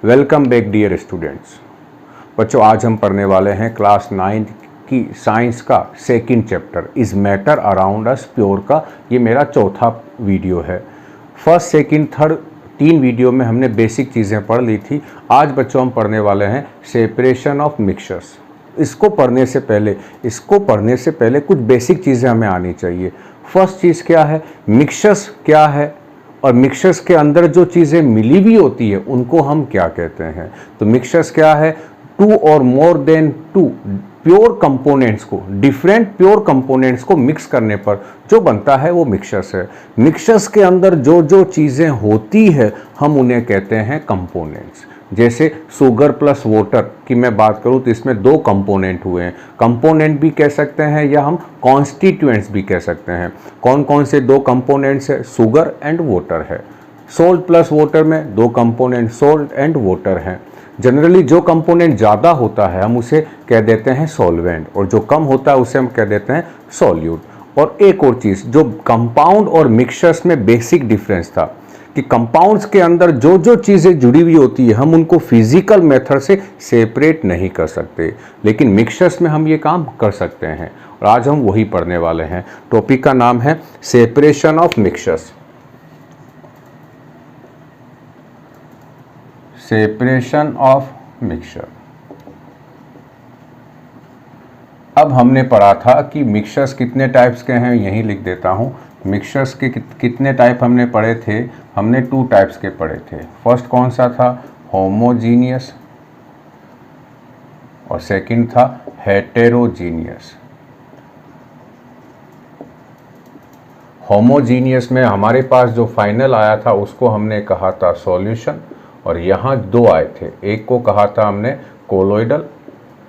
Welcome back dear students. बच्चों, आज हम पढ़ने वाले हैं क्लास 9 की साइंस का second chapter is matter around us pure का। ये मेरा चौथा वीडियो है। फर्स्ट, सेकंड, थर्ड 3 वीडियो में हमने बेसिक चीज़ें पढ़ ली थी। आज बच्चों हम पढ़ने वाले हैं सेपरेशन ऑफ मिक्सचर्स। इसको पढ़ने से पहले कुछ बेसिक चीज़ें हमें आनी चाहिए। फर्स्ट चीज़ क्या है, मिक्सचर्स क्या है, और मिक्सचर्स के अंदर जो चीज़ें मिली हुई होती है उनको हम क्या कहते हैं। तो मिक्सचर्स क्या है, 2 और मोर देन 2 प्योर कंपोनेंट्स को, डिफरेंट प्योर कंपोनेंट्स को मिक्स करने पर जो बनता है वो मिक्सचर्स है। मिक्सचर्स के अंदर जो जो चीज़ें होती है हम उन्हें कहते हैं कंपोनेंट्स। जैसे शुगर प्लस वाटर की मैं बात करूं तो इसमें 2 कंपोनेंट हुए हैं। कंपोनेंट भी कह सकते हैं या हम कॉन्स्टिट्यूएंट्स भी कह सकते हैं। कौन कौन से 2 कंपोनेंट्स है, शुगर एंड वाटर है। सोल्ट प्लस वाटर में 2 कंपोनेंट सोल्ट एंड वाटर हैं। जनरली जो कंपोनेंट ज़्यादा होता है हम उसे कह देते हैं सॉल्वेंट, और जो कम होता है उसे हम कह देते हैं सॉल्यूट। और एक और चीज़ जो कंपाउंड और मिक्सचर्स में बेसिक डिफरेंस था कि कंपाउंड्स के अंदर जो जो चीज़ें जुड़ी हुई होती है हम उनको फिजिकल मेथड से सेपरेट नहीं कर सकते, लेकिन मिक्सचर्स में हम ये काम कर सकते हैं। और आज हम वही पढ़ने वाले हैं। टॉपिक का नाम है separation of mixtures. Separation of mixture. अब हमने पढ़ा था कि मिक्सचर्स कितने टाइप्स के हैं, यहीं लिख देता हूं। मिक्सचर्स के कितने टाइप हमने पढ़े थे, हमने 2 टाइप्स के पढ़े थे। फर्स्ट कौन सा था, होमोजीनियस, और सेकंड था हेटेरोजीनियस। होमोजीनियस में हमारे पास जो फाइनल आया था उसको हमने कहा था सॉल्यूशन, और यहाँ 2 आए थे। एक को कहा था हमने कोलोइडल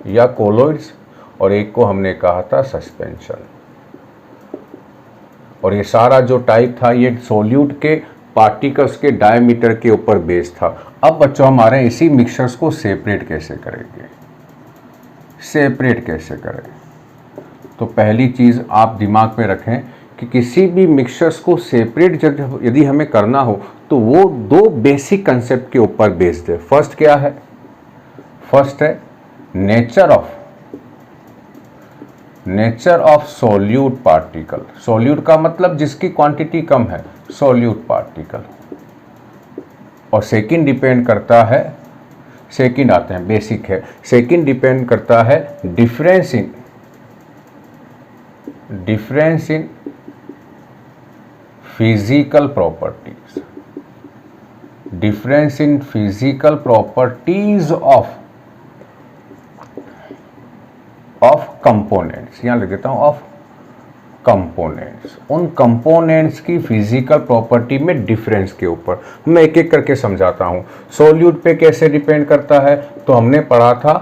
या कोलोइड्स, और एक को हमने कहा था सस्पेंशन। और ये सारा जो टाइप था ये सोल्यूट के पार्टिकल्स के डायमीटर के ऊपर बेस्ड था। अब बच्चों हमारे इसी मिक्सचर्स को सेपरेट कैसे करेंगे, सेपरेट कैसे करें। तो पहली चीज़ आप दिमाग में रखें कि किसी भी मिक्सचर्स को सेपरेट यदि हमें करना हो तो वो 2 बेसिक कंसेप्ट के ऊपर बेस्ड है। फर्स्ट क्या है, फर्स्ट है nature of solute particle. Solute का मतलब जिसकी क्वांटिटी कम है, सोल्यूट पार्टिकल। और सेकंड डिपेंड करता है, सेकंड आते हैं बेसिक है, सेकंड डिपेंड करता है difference in physical properties, difference in physical properties of components. यहां लिख देता हूं ऑफ कंपोनेंट्स। उन कंपोनेंट्स की फिजिकल प्रॉपर्टी में डिफरेंस के ऊपर मैं एक एक करके समझाता हूं। सोल्यूट पे कैसे डिपेंड करता है तो हमने पढ़ा था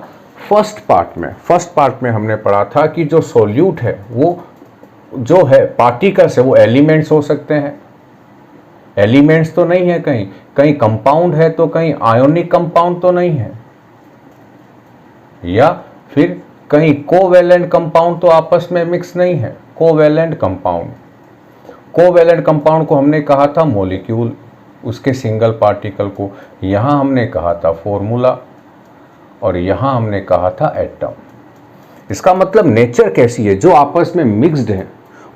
फर्स्ट पार्ट में हमने पढ़ा था कि जो सोल्यूट है वो जो है पार्टिकल्स है वो एलिमेंट्स हो सकते हैं। एलिमेंट्स तो नहीं है, कहीं कंपाउंड है तो कहीं आयोनिक कंपाउंड तो नहीं है, या फिर कहीं कोवेलेंट कंपाउंड तो आपस में मिक्स नहीं है। कोवेलेंट कंपाउंड को हमने कहा था मॉलिक्यूल, उसके सिंगल पार्टिकल को यहां हमने कहा था फॉर्मूला, और यहां हमने कहा था एटम। इसका मतलब नेचर कैसी है, जो आपस में मिक्स्ड है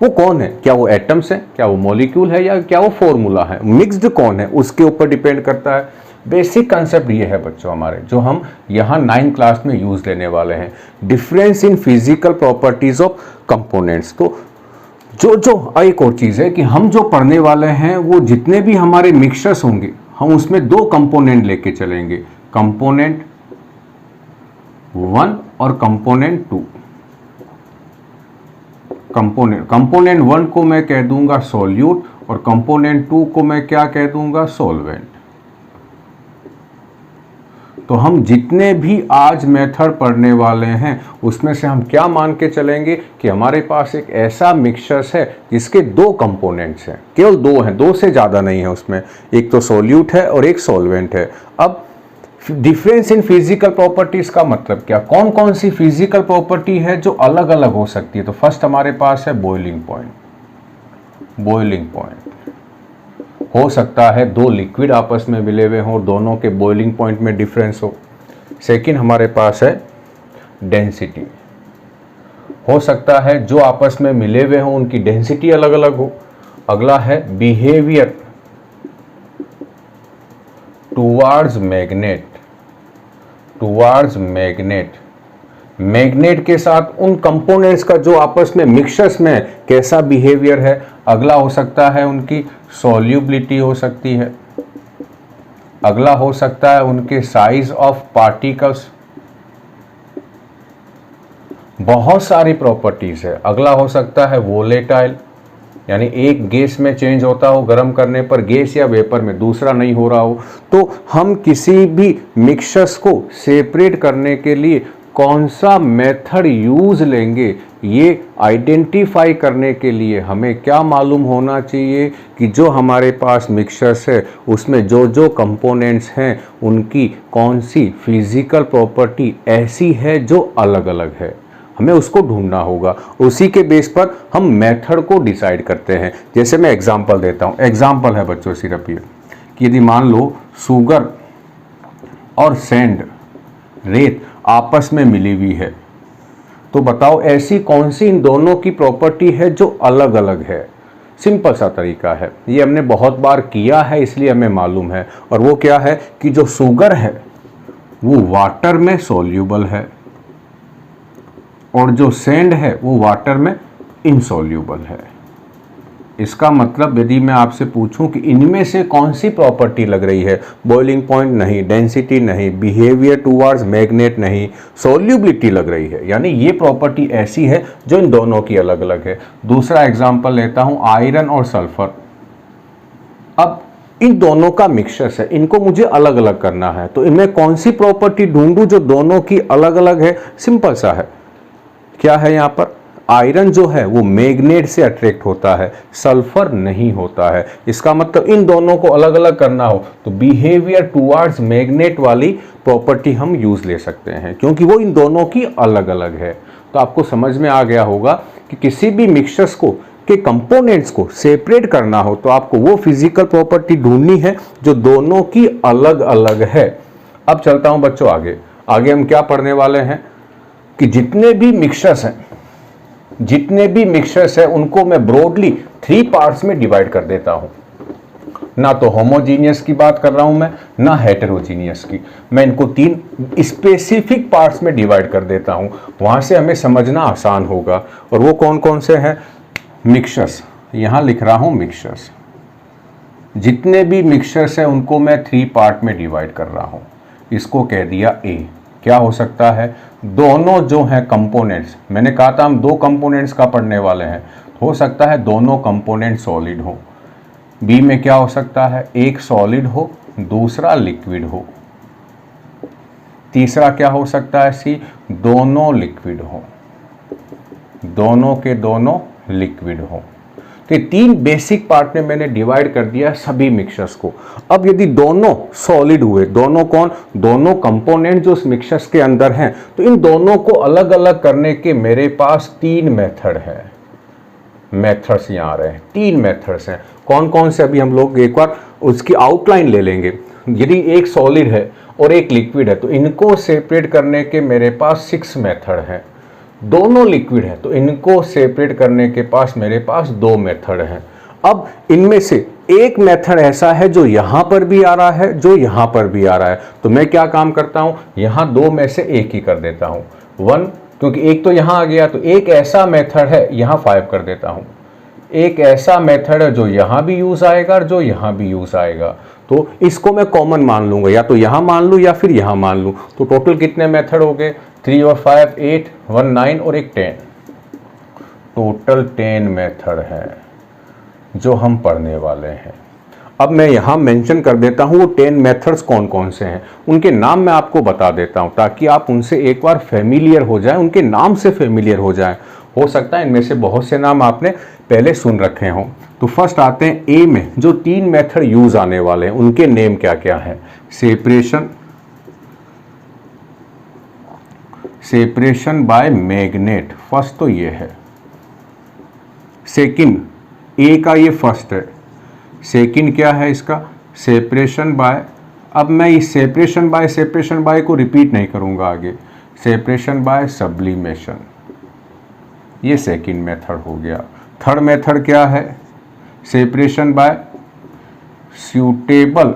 वो कौन है, क्या वो एटम्स है, क्या वो मॉलिक्यूल है, या क्या वो फॉर्मूला है। मिक्स्ड कौन है उसके ऊपर डिपेंड करता है। बेसिक कंसेप्ट ये है बच्चों हमारे, जो हम यहाँ 9th क्लास में यूज लेने वाले हैं। Difference in physical properties of components. तो जो एक और चीज़ है कि हम जो पढ़ने वाले हैं वो जितने भी हमारे मिक्सचर्स होंगे हम उसमें 2 कंपोनेंट लेके चलेंगे, कंपोनेंट 1 और कंपोनेंट 2। कंपोनेंट 1 को मैं कह दूंगा सॉल्यूट, और कंपोनेंट 2 को मैं क्या कह दूंगा, सॉल्वेंट। तो हम जितने भी आज मेथड पढ़ने वाले हैं उसमें से हम क्या मान के चलेंगे कि हमारे पास एक ऐसा मिक्सचर्स है जिसके 2 कंपोनेंट्स हैं, केवल 2 हैं, 2 से ज़्यादा नहीं है उसमें। एक तो सॉल्यूट है और एक सॉल्वेंट है। अब डिफरेंस इन फिजिकल प्रॉपर्टीज का मतलब क्या, कौन कौन सी फिजिकल प्रॉपर्टी है जो अलग अलग हो सकती है। तो फर्स्ट हमारे पास है बॉइलिंग पॉइंट। हो सकता है दो लिक्विड आपस में मिले हुए हों और दोनों के बॉइलिंग पॉइंट में डिफरेंस हो। सेकंड हमारे पास है डेंसिटी। हो सकता है जो आपस में मिले हुए हों उनकी डेंसिटी अलग अलग हो। अगला है behaviour towards magnet. Towards magnet, magnet के साथ उन कंपोनेंट्स का जो आपस में मिक्सचर्स में कैसा बिहेवियर है। अगला हो सकता है उनकी सॉल्युबिलिटी हो सकती है। अगला हो सकता है उनके साइज ऑफ पार्टिकल्स, बहुत सारी प्रॉपर्टीज है। अगला हो सकता है वोलेटाइल, यानी एक गैस में चेंज होता हो गर्म करने पर, गैस या वेपर में दूसरा नहीं हो रहा हो। तो हम किसी भी मिक्सचर्स को सेपरेट करने के लिए कौन सा मेथड यूज लेंगे, ये आइडेंटिफाई करने के लिए हमें क्या मालूम होना चाहिए कि जो हमारे पास मिक्सचर्स है उसमें जो जो कंपोनेंट्स हैं उनकी कौन सी फिजिकल प्रॉपर्टी ऐसी है जो अलग अलग है। हमें उसको ढूंढना होगा, उसी के बेस पर हम मेथड को डिसाइड करते हैं। जैसे मैं एग्जांपल देता हूँ। एग्जांपल है बच्चों सिर्फ ये कि यदि मान लो शुगर और सैंड, रेत आपस में मिली हुई है, तो बताओ ऐसी कौन सी इन दोनों की प्रॉपर्टी है जो अलग अलग है। सिंपल सा तरीका है, ये हमने बहुत बार किया है इसलिए हमें मालूम है। और वो क्या है कि जो शुगर है वो वाटर में सॉल्यूबल है और जो सैंड है वो वाटर में इनसॉल्यूबल है। इसका मतलब यदि मैं आपसे पूछूं कि इनमें से कौन सी प्रॉपर्टी लग रही है, बॉइलिंग पॉइंट नहीं, डेंसिटी नहीं, बिहेवियर टुवार्ड्स मैग्नेट नहीं, सॉल्युबिलिटी लग रही है, यानी ये प्रॉपर्टी ऐसी है जो इन दोनों की अलग अलग है। दूसरा एग्जांपल लेता हूं, आयरन और सल्फर। अब इन दोनों का मिक्सचर है, इनको मुझे अलग अलग करना है, तो इनमें कौन सी प्रॉपर्टी ढूंढूं जो दोनों की अलग अलग है। सिंपल सा है, क्या है यहाँ पर, आयरन जो है वो मैग्नेट से अट्रैक्ट होता है, सल्फर नहीं होता है। इसका मतलब इन दोनों को अलग अलग करना हो तो बिहेवियर टुवार्ड्स मैग्नेट वाली प्रॉपर्टी हम यूज ले सकते हैं, क्योंकि वो इन दोनों की अलग अलग है। तो आपको समझ में आ गया होगा कि किसी भी मिक्सचर्स को के कंपोनेंट्स को सेपरेट करना हो तो आपको वो फिजिकल प्रॉपर्टी ढूंढनी है जो दोनों की अलग अलग है। अब चलता हूं बच्चों आगे। आगे हम क्या पढ़ने वाले हैं कि जितने भी मिक्सचर्स है उनको मैं ब्रॉडली 3 पार्ट्स में डिवाइड कर देता हूं। ना तो होमोजीनियस की बात कर रहा हूं मैं, ना हेटेरोजीनियस की। मैं इनको 3 स्पेसिफिक पार्ट्स में डिवाइड कर देता हूं, वहां से हमें समझना आसान होगा। और वो कौन कौन से हैं? मिक्सचर्स, यहां लिख रहा हूं मिक्सचर्स। जितने भी मिक्सचर्स हैं उनको मैं 3 पार्ट में डिवाइड कर रहा हूं। इसको कह दिया ए। क्या हो सकता है? दोनों जो हैं कंपोनेंट्स, मैंने कहा था हम 2 कंपोनेंट्स का पढ़ने वाले हैं, हो सकता है दोनों कंपोनेंट सॉलिड हो। बी में क्या हो सकता है? एक सॉलिड हो, दूसरा लिक्विड हो। तीसरा क्या हो सकता है? सी, दोनों लिक्विड हो, दोनों के दोनों लिक्विड हो। तो 3 बेसिक पार्ट में मैंने डिवाइड कर दिया सभी मिक्सचर्स को। अब यदि दोनों सॉलिड हुए, दोनों कौन? दोनों कंपोनेंट जो उस मिक्सचर्स के अंदर हैं, तो इन दोनों को अलग अलग करने के मेरे पास 3 मेथड है। मेथड्स यहाँ आ रहे हैं, 3 मेथड्स हैं। कौन कौन से अभी हम लोग एक बार उसकी आउटलाइन ले लेंगे। यदि एक सॉलिड है और एक लिक्विड है तो इनको सेपरेट करने के मेरे पास 6 मेथड हैं। दोनों लिक्विड है तो इनको सेपरेट करने के पास मेरे पास 2 मेथड हैं। अब इनमें से एक मेथड ऐसा है जो यहां पर भी आ रहा है, जो यहां पर भी आ रहा है, तो मैं क्या काम करता हूं, यहां 2 में से एक ही कर देता हूं 1, क्योंकि एक तो यहां आ गया, तो एक ऐसा मेथड है यहां 5 कर देता हूं। एक ऐसा मेथड है जो यहां भी यूज आएगा और जो यहां भी यूज आएगा, तो इसको मैं कॉमन मान लूंगा, या तो यहां मान लूं या फिर यहां मान लूं। तो टोटल कितने मेथड हो गए? 3 और 5 8, 1 9 और एक 10। टोटल 10 मेथड है जो हम पढ़ने वाले हैं। अब मैं यहां मेंशन कर देता हूं वो 10 मेथड्स कौन कौन से हैं, उनके नाम मैं आपको बता देता हूं ताकि आप उनसे एक बार फेमिलियर हो जाएं, उनके नाम से फेमिलियर हो जाएं। हो सकता है इनमें से बहुत से नाम आपने पहले सुन रखे हों। तो फर्स्ट आते हैं ए में, जो 3 मेथड यूज आने वाले हैं उनके नेम क्या क्या है? सेपरेशन बाय मैग्नेट, फर्स्ट तो ये है। सेकंड, ए का ये फर्स्ट है, सेकंड क्या है इसका, सेपरेशन बाय, अब मैं इस सेपरेशन बाय को रिपीट नहीं करूँगा आगे, सेपरेशन बाय सब्लिमेशन, ये सेकंड मेथड हो गया। थर्ड मेथड क्या है, सेपरेशन बाय सूटेबल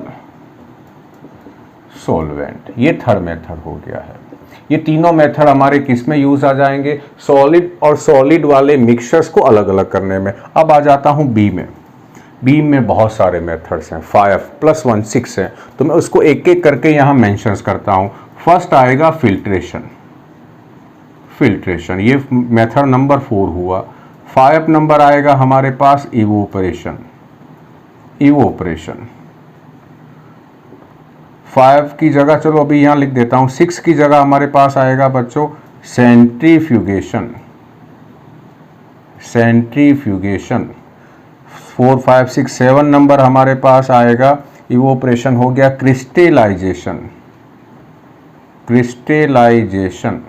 सॉल्वेंट, ये थर्ड मेथड हो गया है। ये तीनों मेथड हमारे किस में यूज आ जाएंगे, सॉलिड और सॉलिड वाले मिक्सचर्स को अलग अलग करने में। अब आ जाता हूँ बी में। बी में बहुत सारे मेथड्स हैं, 5 + 1 6 है, तो मैं उसको एक एक करके यहाँ मेंशंस करता हूँ। फर्स्ट आएगा फिल्ट्रेशन, फिल्ट्रेशन ये मेथड नंबर 4 हुआ। 5 नंबर आएगा हमारे पास इवोपरेशन, इवोपरेशन 5 की जगह, चलो अभी यहाँ लिख देता हूँ, 6 की जगह हमारे पास आएगा बच्चों सेंट्रीफ्यूगेशन, सेंट्रीफ्यूगेशन 4 5 6 7 नंबर हमारे पास आएगा इवोपरेशन हो गया क्रिस्टलाइजेशन, क्रिस्टलाइजेशन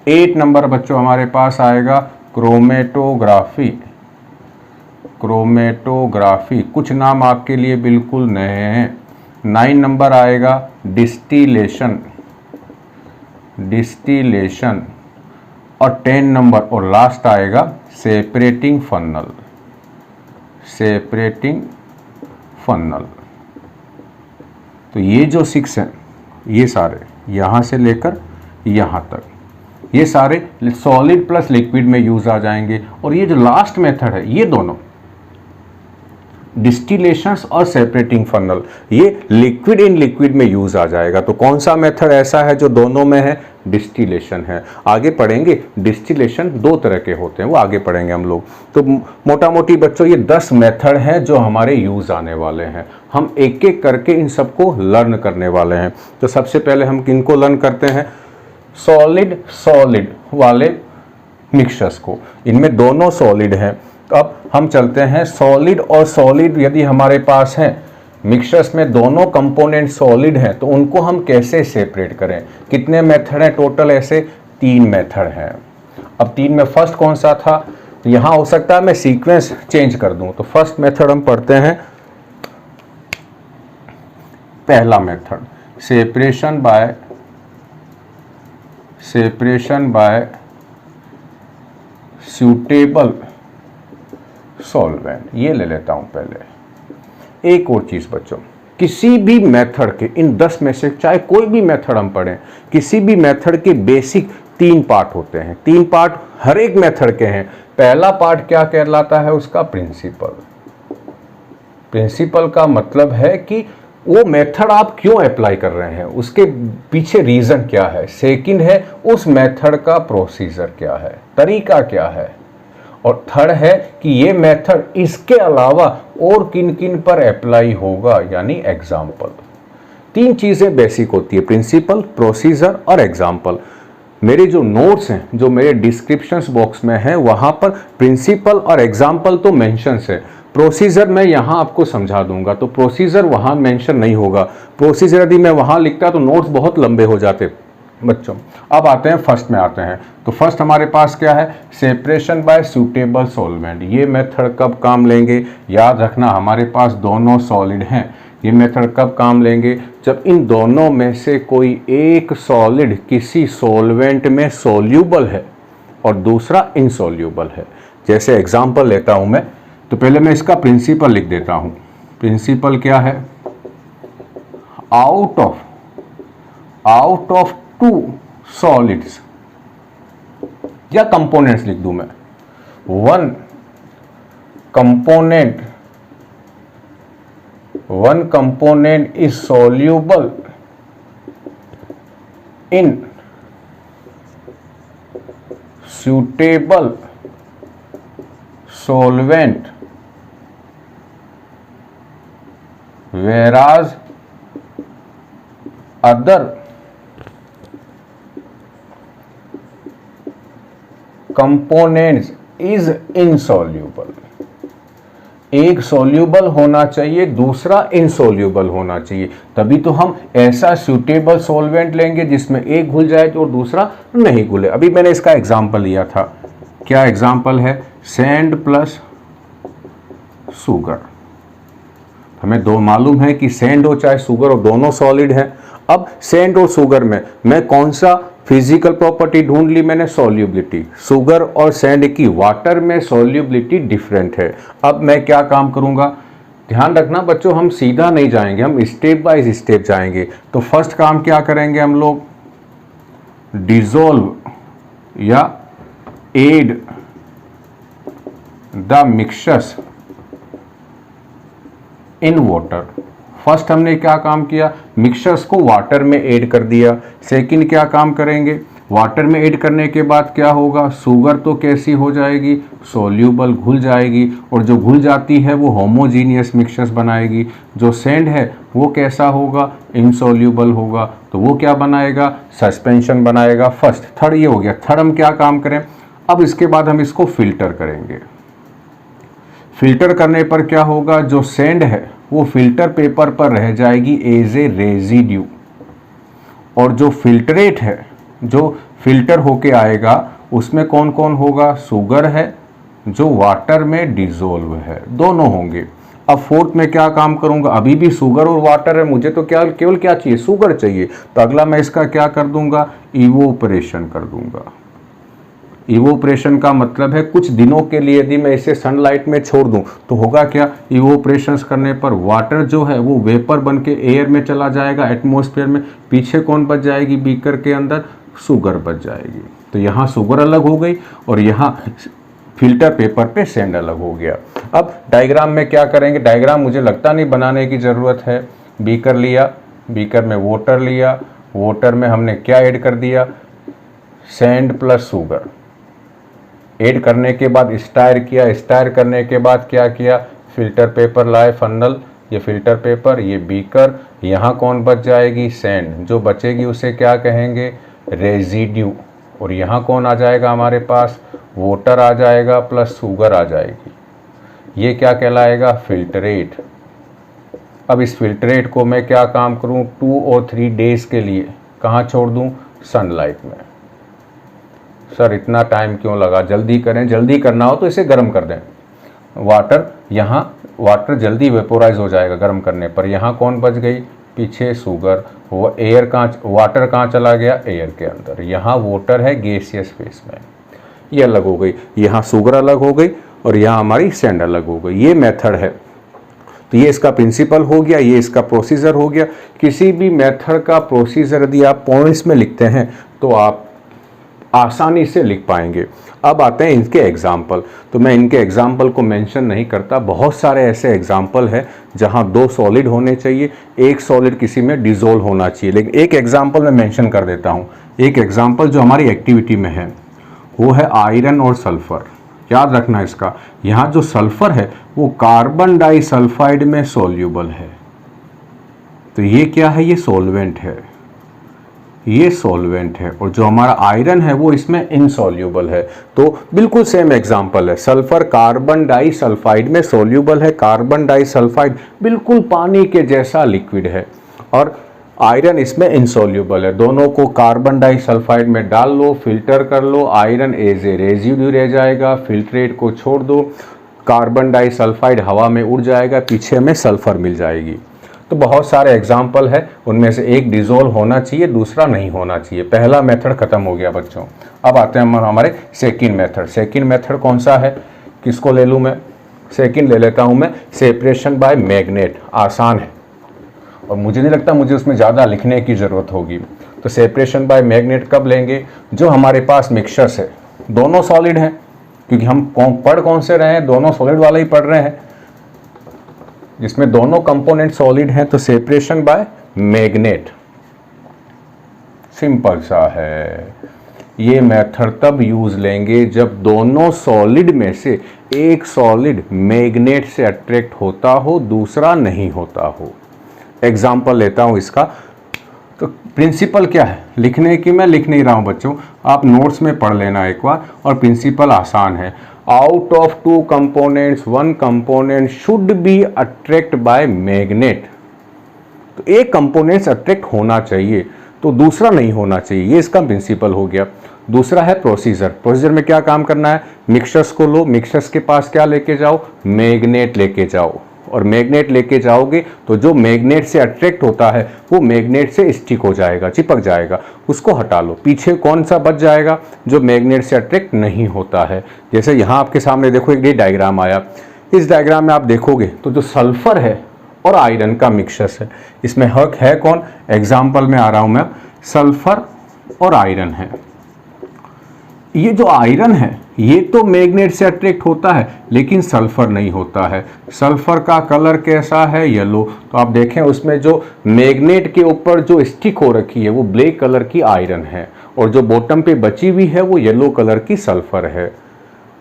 8 नंबर बच्चों हमारे पास आएगा क्रोमेटोग्राफी, क्रोमेटोग्राफी, कुछ नाम आपके लिए बिल्कुल नए हैं। 9 नंबर आएगा डिस्टिलेशन, डिस्टिलेशन, और 10 नंबर और लास्ट आएगा सेपरेटिंग फन्नल, सेपरेटिंग फन्नल। तो ये जो 6 हैं ये सारे यहाँ से लेकर यहाँ तक, ये सारे सॉलिड प्लस लिक्विड में यूज आ जाएंगे। और ये जो लास्ट मेथड है, ये दोनों डिस्टिलेशंस और सेपरेटिंग फन्नल, ये लिक्विड इन लिक्विड में यूज आ जाएगा। तो कौन सा मेथड ऐसा है जो दोनों में है, डिस्टिलेशन है। आगे पढ़ेंगे डिस्टिलेशन 2 तरह के होते हैं, वो आगे पढ़ेंगे हम लोग। तो मोटा मोटी बच्चों ये 10 मेथड हैं जो हमारे यूज आने वाले हैं। हम एक एक करके इन सबको लर्न करने वाले हैं। तो सबसे पहले हम किनको लर्न करते हैं, सॉलिड सॉलिड वाले मिक्सचर्स को, इनमें दोनों सॉलिड हैं। अब हम चलते हैं सॉलिड और सॉलिड, यदि हमारे पास है मिक्सचर्स में दोनों कंपोनेंट सॉलिड हैं तो उनको हम कैसे सेपरेट करें। कितने मेथड हैं टोटल, ऐसे 3 मेथड हैं। अब 3 में फर्स्ट कौन सा था, यहाँ हो सकता है मैं सीक्वेंस चेंज कर दूं। तो फर्स्ट मेथड हम पढ़ते हैं, पहला method separation by, separation by suitable solvent, ये ले लेता हूं पहले। एक और चीज बच्चों, किसी भी मेथड के इन 10 में से चाहे कोई भी मेथड हम पढ़ें, किसी भी मेथड के बेसिक 3 पार्ट होते हैं। 3 पार्ट हर एक मेथड के हैं। पहला पार्ट क्या कहलाता है, उसका प्रिंसिपल। प्रिंसिपल का मतलब है कि वो मेथड आप क्यों अप्लाई कर रहे हैं, उसके पीछे रीजन क्या है। सेकंड है उस मेथड का प्रोसीजर क्या है, तरीका क्या है। और थर्ड है कि ये मेथड इसके अलावा और किन किन पर अप्लाई होगा, यानी एग्जाम्पल। 3 चीजें बेसिक होती है, प्रिंसिपल, प्रोसीजर और एग्जाम्पल। मेरे जो नोट्स हैं, जो मेरे डिस्क्रिप्शंस बॉक्स में है, वहां पर प्रिंसिपल और एग्जाम्पल तो मेंशंस है। प्रोसीजर मैं यहाँ आपको समझा दूंगा, तो प्रोसीजर वहाँ मेंशन नहीं होगा। प्रोसीजर यदि मैं वहाँ लिखता तो नोट्स बहुत लंबे हो जाते बच्चों। अब आते हैं फर्स्ट में आते हैं। तो फर्स्ट हमारे पास क्या है, सेपरेशन बाय सूटेबल सॉल्वेंट। ये मेथड कब काम लेंगे, याद रखना हमारे पास दोनों सॉलिड हैं। ये मेथड कब काम लेंगे, जब इन दोनों में से कोई एक सॉलिड किसी सॉल्वेंट में सोल्यूबल है और दूसरा इनसोल्यूबल है। जैसे एग्जांपल लेता हूं मैं, तो पहले मैं इसका प्रिंसिपल लिख देता हूं। प्रिंसिपल क्या है, आउट ऑफ 2 सॉलिड्स, या कंपोनेंट्स लिख दूं मैं, 1 component is soluble in suitable solvent, whereas other components is insoluble। एक सोल्यूबल होना चाहिए, दूसरा इनसोल्यूबल होना चाहिए, तभी तो हम ऐसा सूटेबल सॉल्वेंट लेंगे जिसमें एक घुल जाए और दूसरा नहीं घुले। अभी मैंने इसका एग्जांपल लिया था, क्या एग्जांपल है, सैंड प्लस शुगर। हमें दो मालूम है कि सैंड हो चाहे शुगर हो, दोनों सॉलिड है। अब सैंड और शुगर में मैं कौन सा फिजिकल प्रॉपर्टी ढूंढ ली मैंने? सॉल्युबिलिटी। शुगर और सैंड की वाटर में सॉल्युबिलिटी डिफरेंट है। अब मैं क्या काम करूंगा, ध्यान रखना बच्चों, हम सीधा नहीं जाएंगे, हम स्टेप बाय स्टेप जाएंगे। तो फर्स्ट काम क्या करेंगे हम लोग? डिसॉल्व या add the mixtures in water. First हमने क्या काम किया? मिक्सचर्स को वाटर में ऐड कर दिया। सेकंड क्या काम करेंगे? वाटर में ऐड करने के बाद क्या होगा? शुगर तो कैसी हो जाएगी? सॉल्यूबल, घुल जाएगी। और जो घुल जाती है वो होमोजीनियस मिक्सचर्स बनाएगी। जो सैंड है वो कैसा होगा? इनसॉल्यूबल होगा। तो वो क्या बनाएगा? सस्पेंशन बनाएगा। फर्स्ट। थर्ड ये हो गया। थर्ड हम क्या काम करें? अब इसके बाद हम इसको फिल्टर करेंगे। फिल्टर करने पर क्या होगा? जो सैंड है वो फिल्टर पेपर पर रह जाएगी एज ए रेजिड्यू, और जो फिल्टरेट है, जो फिल्टर होके आएगा, उसमें कौन कौन होगा? शुगर है जो वाटर में डिसॉल्व है, दोनों होंगे। अब फोर्थ में क्या काम करूंगा? अभी भी शुगर और वाटर है, मुझे तो क्या केवल क्या चाहिए? शुगर चाहिए। तो अगला मैं इसका क्या कर दूंगा? इवोपरेशन कर दूंगा। इवोपरेशन का मतलब है कुछ दिनों के लिए यदि मैं इसे सनलाइट में छोड़ दूं तो होगा क्या? इवोपरेशन करने पर वाटर जो है वो वेपर बन के एयर में चला जाएगा, एटमॉस्फेयर में। पीछे कौन बच जाएगी? बीकर के अंदर शुगर बच जाएगी। तो यहाँ शुगर अलग हो गई और यहाँ फिल्टर पेपर पे सैंड अलग हो गया। अब डायग्राम में क्या करेंगे? डायग्राम मुझे लगता नहीं बनाने की ज़रूरत है। बीकर लिया, बीकर में वाटर लिया, वाटर में हमने क्या ऐड कर दिया? Sand plus sugar. ऐड करने के बाद स्टायर किया, स्टायर करने के बाद क्या किया? फिल्टर पेपर लाए, फन्नल, ये फिल्टर पेपर, ये बीकर। यहाँ कौन बच जाएगी? सैंड। जो बचेगी उसे क्या कहेंगे? रेजिड्यू। और यहाँ कौन आ जाएगा हमारे पास? वाटर आ जाएगा प्लस शुगर आ जाएगी। ये क्या कहलाएगा? फिल्टरेट। अब इस फिल्टरेट को मैं क्या काम करूँ? 2 और 3 डेज के लिए कहाँ छोड़ दूँ? सनलाइट में। सर इतना टाइम क्यों लगा? जल्दी करें, जल्दी करना हो तो इसे गर्म कर दें। वाटर, यहाँ वाटर जल्दी वेपोराइज हो जाएगा गर्म करने पर। यहाँ कौन बच गई? पीछे शुगर। वो एयर कहाँ, वाटर कहाँ चला गया? एयर के अंदर। यहाँ वाटर है गैसियस फेस में, ये अलग हो गई। यहाँ शुगर अलग हो गई और यहाँ हमारी सैंड अलग हो गई। ये मेथड है। तो ये इसका प्रिंसिपल हो गया, ये इसका प्रोसीजर हो गया। किसी भी मेथड का प्रोसीजर यदि आप पॉइंट्स में लिखते हैं तो आप आसानी से लिख पाएंगे। अब आते हैं इनके एग्जाम्पल। तो मैं इनके एग्जाम्पल को मेंशन नहीं करता, बहुत सारे ऐसे एग्जाम्पल है जहां 2 सॉलिड होने चाहिए, एक सॉलिड किसी में डिसॉल्व होना चाहिए। लेकिन एक एग्जाम्पल मैं मेंशन कर देता हूं। एक एग्जाम्पल जो हमारी एक्टिविटी में है वो है आयरन और सल्फर। याद रखना इसका, यहाँ जो सल्फर है वो कार्बन डाइसल्फाइड में सोल्यूबल है। तो ये क्या है? ये सॉल्वेंट है, ये सॉल्वेंट है। और जो हमारा आयरन है वो इसमें इनसॉल्यूबल है। तो बिल्कुल सेम एग्जांपल है। सल्फर कार्बन डाइसल्फाइड में सॉल्यूबल है, कार्बन डाइसल्फाइड बिल्कुल पानी के जैसा लिक्विड है, और आयरन इसमें इनसॉल्यूबल है। दोनों को कार्बन डाइसल्फाइड में डाल लो, फिल्टर कर लो, आयरन एज ए रेजिड्यू रह जाएगा। फिल्ट्रेट को छोड़ दो, कार्बन डाइसल्फाइड हवा में उड़ जाएगा, पीछे में सल्फर मिल जाएगी। तो बहुत सारे एग्जाम्पल है, उनमें से एक डिसॉल्व होना चाहिए, दूसरा नहीं होना चाहिए। पहला मेथड खत्म हो गया बच्चों। अब आते हैं हमारे सेकंड मेथड। सेकंड मेथड कौन सा है? किसको ले लूँ मैं? सेकंड ले लेता हूँ मैं, सेपरेशन बाय मैग्नेट। आसान है और मुझे नहीं लगता मुझे उसमें ज़्यादा लिखने की ज़रूरत होगी। तो सेपरेशन बाय मैग्नेट कब लेंगे? जो हमारे पास मिक्सचर्स है, दोनों सॉलिड हैं, क्योंकि हम पढ़ कौन से रहे हैं? दोनों सॉलिड वाला ही पढ़ रहे हैं, जिसमें दोनों कंपोनेंट सॉलिड हैं। तो सेपरेशन बाय मैग्नेट सिंपल सा है। ये मेथड तब यूज लेंगे जब दोनों सॉलिड में से एक सॉलिड मैग्नेट से अट्रैक्ट होता हो, दूसरा नहीं होता हो। एग्जाम्पल लेता हूं इसका। तो प्रिंसिपल क्या है? लिखने की मैं लिख नहीं रहा हूं बच्चों, आप नोट्स में पढ़ लेना एक बार। और प्रिंसिपल आसान है। Out of 2 components 1 component should be attract bye magnet. तो एक कंपोनेंट्स अट्रैक्ट होना चाहिए तो दूसरा नहीं होना चाहिए, ये इसका प्रिंसिपल हो गया। दूसरा है प्रोसीजर। प्रोसीजर में क्या काम करना है, मिक्सचर्स को लो, मिक्सचर्स के पास क्या लेके जाओ, मैग्नेट लेके जाओ, और मैग्नेट लेके जाओगे तो जो मैग्नेट से अट्रैक्ट होता है वो मैग्नेट से स्टिक हो जाएगा, चिपक जाएगा, उसको हटा लो। पीछे कौन सा बच जाएगा, जो मैग्नेट से अट्रैक्ट नहीं होता है। जैसे यहाँ आपके सामने देखो एक ये डायग्राम आया, इस डायग्राम में आप देखोगे तो जो सल्फर है और आयरन का मिक्सचर्स है, इसमें हक है कौन, एग्जाम्पल में आ रहा हूँ मैं, सल्फर और आयरन है। ये जो आयरन है ये तो मैग्नेट से अट्रैक्ट होता है, लेकिन सल्फर नहीं होता है। सल्फर का कलर कैसा है, येलो। तो आप देखें उसमें जो मैग्नेट के ऊपर जो स्टिक हो रखी है वो ब्लैक कलर की आयरन है, और जो बॉटम पे बची हुई है वो येलो कलर की सल्फर है।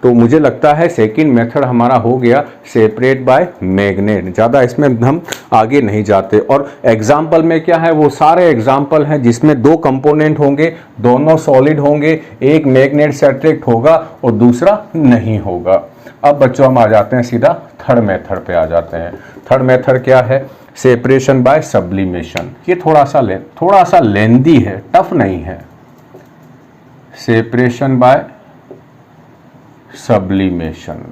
तो मुझे लगता है सेकंड मेथड हमारा हो गया सेपरेट बाय मैग्नेट। ज़्यादा इसमें हम आगे नहीं जाते। और एग्जाम्पल में क्या है, वो सारे एग्जाम्पल हैं जिसमें दो कंपोनेंट होंगे, दोनों सॉलिड होंगे, एक मैग्नेट से अट्रैक्ट होगा और दूसरा नहीं होगा। अब बच्चों हम आ जाते हैं सीधा थर्ड मेथड पे आ जाते हैं। थर्ड मेथड क्या है, सेपरेशन बाय सब्लिमेशन। ये थोड़ा सा लेंदी है, टफ नहीं है। Separation by sublimation.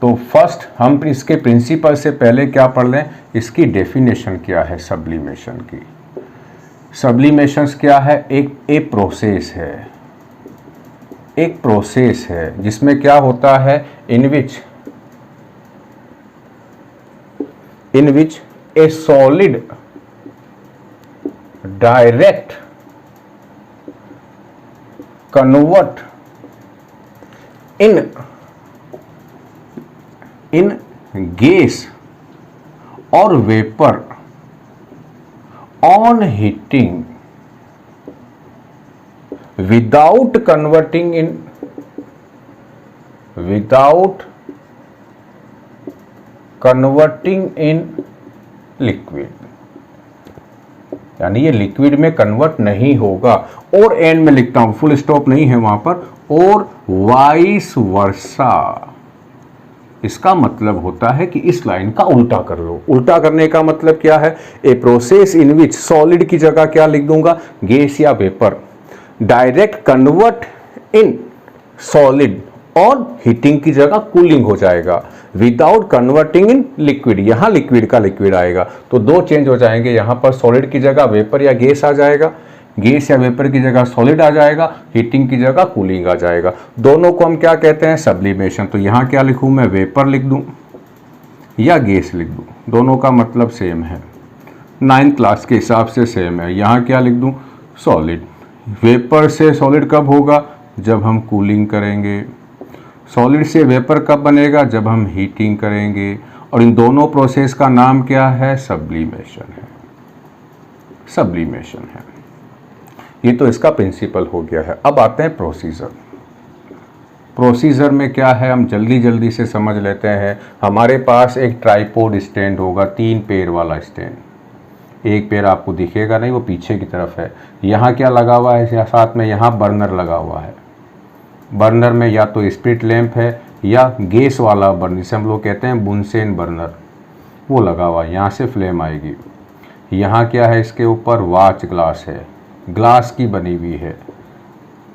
तो फर्स्ट हम इसके प्रिंसिपल से पहले क्या पढ़ लें, इसकी डेफिनेशन क्या है सब्लिमेशन की। सब्लिमेशंस क्या है, एक प्रोसेस है, एक प्रोसेस है जिसमें क्या होता है, in which a solid direct convert in gas or vapor on heating without converting in liquid। यानी ये लिक्विड में कन्वर्ट नहीं होगा। और एंड में लिखता हूं, फुल स्टॉप नहीं है वहां पर, और वाइस वर्सा। इसका मतलब होता है कि इस लाइन का उल्टा कर लो। उल्टा करने का मतलब क्या है, a process in which, solid की जगह क्या लिख दूंगा, गैस या vapour, direct convert in solid, और हीटिंग की जगह कूलिंग हो जाएगा, विदाउट कन्वर्टिंग इन लिक्विड। यहां लिक्विड का लिक्विड आएगा तो दो चेंज हो जाएंगे, यहां पर सॉलिड की जगह वेपर या गैस आ जाएगा, गैस या वेपर की जगह सॉलिड आ जाएगा, हीटिंग की जगह कूलिंग आ जाएगा। दोनों को हम क्या कहते हैं, सब्लिमेशन। तो यहाँ क्या लिखूँ मैं, वेपर लिख दूँ या गैस लिख दूँ, दोनों का मतलब सेम है, 9th क्लास के हिसाब से सेम है। यहाँ क्या लिख दूँ, सॉलिड। वेपर से सॉलिड कब होगा, जब हम कूलिंग करेंगे। सॉलिड से वेपर कब बनेगा, जब हम हीटिंग करेंगे। और इन दोनों प्रोसेस का नाम क्या है, सब्लिमेशन है, सब्लिमेशन है। ये तो इसका प्रिंसिपल हो गया है। अब आते हैं प्रोसीजर। प्रोसीजर में क्या है, हम जल्दी जल्दी से समझ लेते हैं। हमारे पास एक ट्राइपॉड स्टैंड होगा, 3 पैर वाला स्टैंड। एक पैर आपको दिखेगा नहीं, वो पीछे की तरफ है। यहाँ क्या लगा हुआ है, साथ में यहाँ बर्नर लगा हुआ है। बर्नर में या तो स्पिरिट लैंप है या गैस वाला बर्नर, जिसे हम लोग कहते हैं बुनसेन बर्नर, वो लगा हुआ है। यहाँ से फ्लेम आएगी। यहाँ क्या है, इसके ऊपर वॉच ग्लास है, ग्लास की बनी हुई है,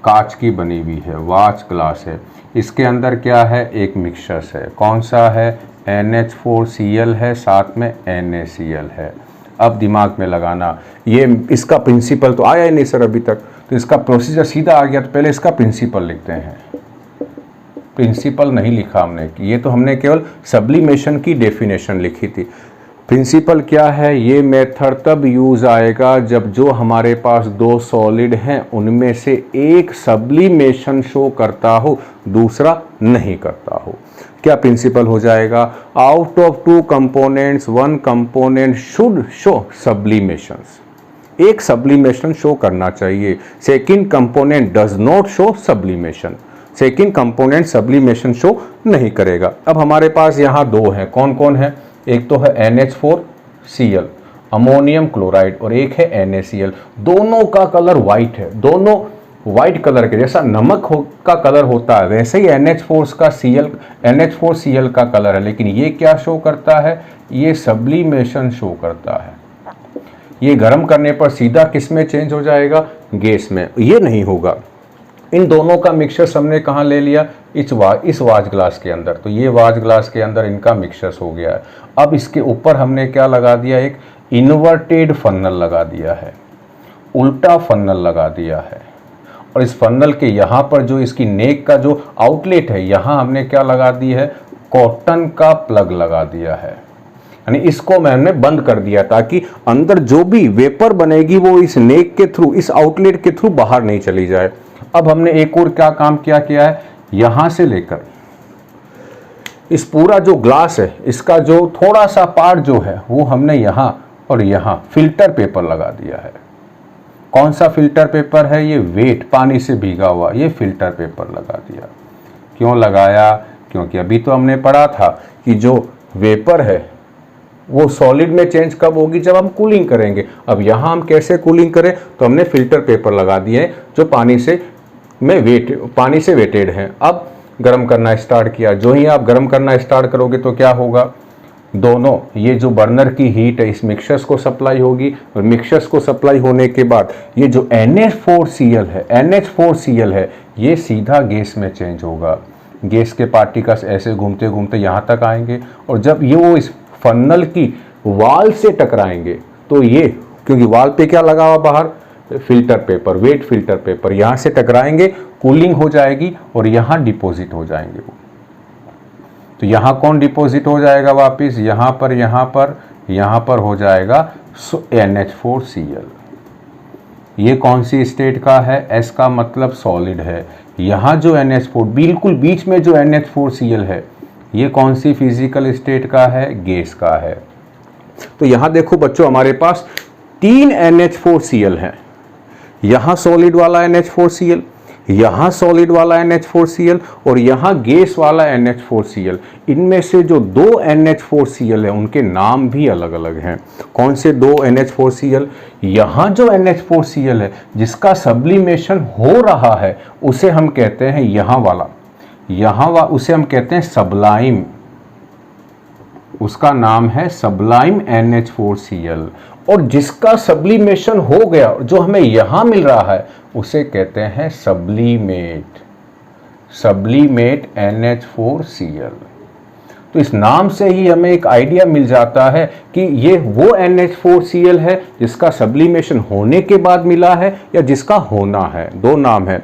कांच की बनी हुई है, वॉच ग्लास है। इसके अंदर क्या है, एक मिक्सचर है। कौन सा है, NH4Cl है, साथ में NaCl है। अब दिमाग में लगाना, ये इसका प्रिंसिपल तो आया ही नहीं सर अभी तक, तो इसका प्रोसीजर सीधा आ गया। तो पहले इसका प्रिंसिपल लिखते हैं। प्रिंसिपल नहीं लिखा हमने, ये तो हमने केवल सब्लिमेशन की डेफिनेशन लिखी थी। प्रिंसिपल क्या है, ये मेथड तब यूज आएगा जब जो हमारे पास दो सॉलिड हैं उनमें से एक सब्लिमेशन शो करता हो, दूसरा नहीं करता हो। क्या प्रिंसिपल हो जाएगा, out of 2 components 1 component should show sublimations. एक सब्लिमेशन शो करना चाहिए, second component does not show sublimation, second component sublimation show नहीं करेगा। अब हमारे पास यहाँ 2 हैं, कौन कौन है, एक तो है NH4Cl अमोनियम क्लोराइड, और एक है NaCl। दोनों का कलर वाइट है, दोनों वाइट कलर के, जैसा नमक का कलर होता है वैसे ही NH4Cl का कलर है। लेकिन ये क्या शो करता है, ये सब्लिमेशन शो करता है। ये गर्म करने पर सीधा किस में चेंज हो जाएगा, गैस में। ये नहीं होगा। इन दोनों का मिक्सचर्स हमने कहाँ ले लिया, इस वाच ग्लास के अंदर। तो ये वाच ग्लास के अंदर इनका मिक्सचर्स हो गया है। अब इसके ऊपर हमने क्या लगा दिया, एक इन्वर्टेड फन्नल लगा दिया है, उल्टा फन्नल लगा दिया है। और इस फन्नल के यहाँ पर जो इसकी नेक का जो आउटलेट है, यहाँ हमने क्या लगा दी है, कॉटन का प्लग लगा दिया है। यानी इसको मैंने बंद कर दिया ताकि अंदर जो भी वेपर बनेगी वो इस नेक के थ्रू, इस आउटलेट के थ्रू बाहर नहीं चली जाए। अब हमने एक और क्या काम किया है, यहां से लेकर इस पूरा जो ग्लास है, इसका जो थोड़ा सा पार्ट जो है वो हमने यहां और यहां फिल्टर पेपर लगा दिया है। कौन सा फिल्टर पेपर है, ये वेट पानी से भीगा हुआ, ये फिल्टर पेपर लगा दिया। क्यों लगाया, क्योंकि अभी तो हमने पढ़ा था कि जो वेपर है वो सॉलिड में चेंज कब होगी, जब हम कूलिंग करेंगे। अब यहाँ हम कैसे कूलिंग करें, तो हमने फिल्टर पेपर लगा दिए जो पानी से वेटेड हैं। अब गर्म करना स्टार्ट किया। जो ही आप गर्म करना स्टार्ट करोगे तो क्या होगा, दोनों ये जो बर्नर की हीट है इस मिक्सचर्स को सप्लाई होगी, और मिक्सचर्स को सप्लाई होने के बाद ये जो NH4Cl है ये सीधा गैस में चेंज होगा। गैस के पार्टिकल्स ऐसे घूमते घूमते यहाँ तक आएंगे, और जब ये वो इस फन्नल की वाल से टकराएंगे तो ये, क्योंकि वाल पे क्या लगा हुआ बाहर, filter paper, wet filter paper, यहाँ से टकराएंगे, कूलिंग हो जाएगी और यहाँ डिपॉजिट हो जाएंगे वो। तो यहाँ कौन डिपॉजिट हो जाएगा वापस, यहाँ पर हो जाएगा NH4Cl। ये कौन सी स्टेट का है, S का मतलब सॉलिड है। यहाँ जो NH4 बिल्कुल बीच में जो NH4Cl है ये कौन सी फिजिकल स्टेट का है, गैस का है। तो यहाँ देखो बच्चों हमारे पास 3 NH4Cl है। यहाँ सॉलिड वाला NH4Cl, यहाँ सॉलिड वाला NH4Cl और यहाँ गैस वाला NH4Cl। इनमें से जो 2 NH4Cl है उनके नाम भी अलग अलग हैं। कौन से 2 NH4Cl, यहाँ जो NH4Cl है जिसका सब्लिमेशन हो रहा है उसे हम कहते हैं उसे हम कहते हैं सबलाइम, उसका नाम है सबलाइम NH4Cl। और जिसका सब्लिमेशन हो गया जो हमें यहां मिल रहा है उसे कहते हैं सब्लिमेट NH4Cl। तो इस नाम से ही हमें एक आइडिया मिल जाता है कि ये वो NH4Cl है जिसका सब्लिमेशन होने के बाद मिला है या जिसका होना है। दो नाम है,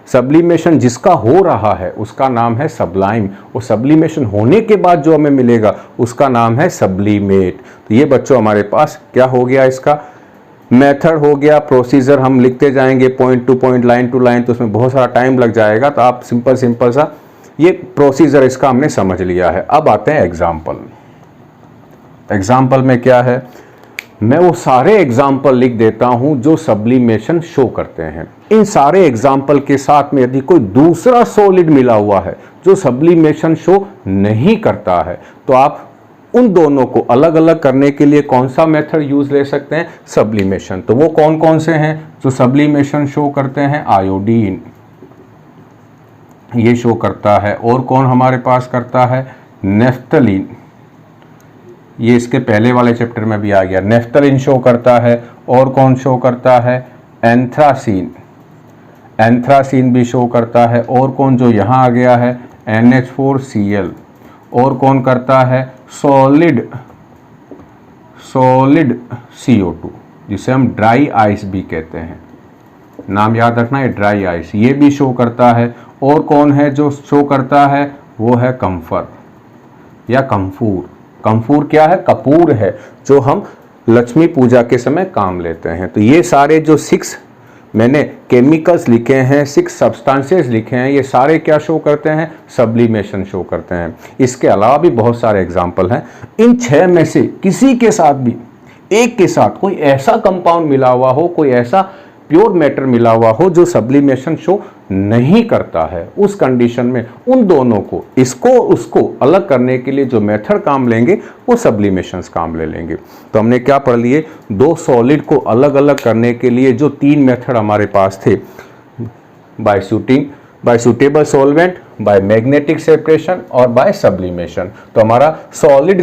सब्लिमेशन जिसका हो रहा है उसका नाम है सबलाइम, और सब्लिमेशन होने के बाद जो हमें मिलेगा उसका नाम है सब्लिमेट। तो ये बच्चों हमारे पास क्या हो गया, इसका मेथड हो गया। प्रोसीजर हम लिखते जाएंगे point to point, line to line, तो उसमें बहुत सारा टाइम लग जाएगा। तो आप सिंपल सा ये प्रोसीजर इसका हमने समझ लिया है। अब आते हैं एग्जाम्पल में क्या है, मैं वो सारे एग्जाम्पल लिख देता हूं जो सब्लिमेशन शो करते हैं। इन सारे एग्जाम्पल के साथ में यदि कोई दूसरा सॉलिड मिला हुआ है जो सब्लिमेशन शो नहीं करता है तो आप उन दोनों को अलग अलग करने के लिए कौन सा मेथड यूज ले सकते हैं, सब्लिमेशन। तो वो कौन कौन से हैं जो सब्लिमेशन शो करते हैं, आयोडीन ये शो करता है, और कौन हमारे पास करता है, नेफ्थलीन, ये इसके पहले वाले चैप्टर में भी आ गया, नेफ्थलीन शो करता है। और कौन शो करता है, एंथ्रासीन भी शो करता है। और कौन जो यहाँ आ गया है, NH4Cl। और कौन करता है, सॉलिड CO2 जिसे हम ड्राई आइस भी कहते हैं, नाम याद रखना है, ड्राई आइस, ये भी शो करता है। और कौन है जो शो करता है, वो है कम्फर या कम्फूर। कम्फूर क्या है, कपूर है, जो हम लक्ष्मी पूजा के समय काम लेते हैं। तो ये सारे जो 6 मैंने केमिकल्स लिखे हैं, 6 सब्सटेंसेस लिखे हैं, ये सारे क्या शो करते हैं, सब्लिमेशन शो करते हैं। इसके अलावा भी बहुत सारे एग्जाम्पल हैं। इन 6 में से किसी के साथ भी, एक के साथ कोई ऐसा कंपाउंड मिला हुआ हो, कोई ऐसा प्योर मैटर मिला हुआ हो जो सब्लिमेशन शो नहीं करता है, उस कंडीशन में उन दोनों को, इसको उसको अलग करने के लिए जो मेथड काम लेंगे वो सब्लिमेशंस काम ले लेंगे। तो हमने क्या पढ़ लिए, 2 सॉलिड को अलग अलग करने के लिए जो 3 मेथड हमारे पास थे, bye suitable solvent, by magnetic separation और बाय सब्लिमेशन। तो हमारा सॉलिड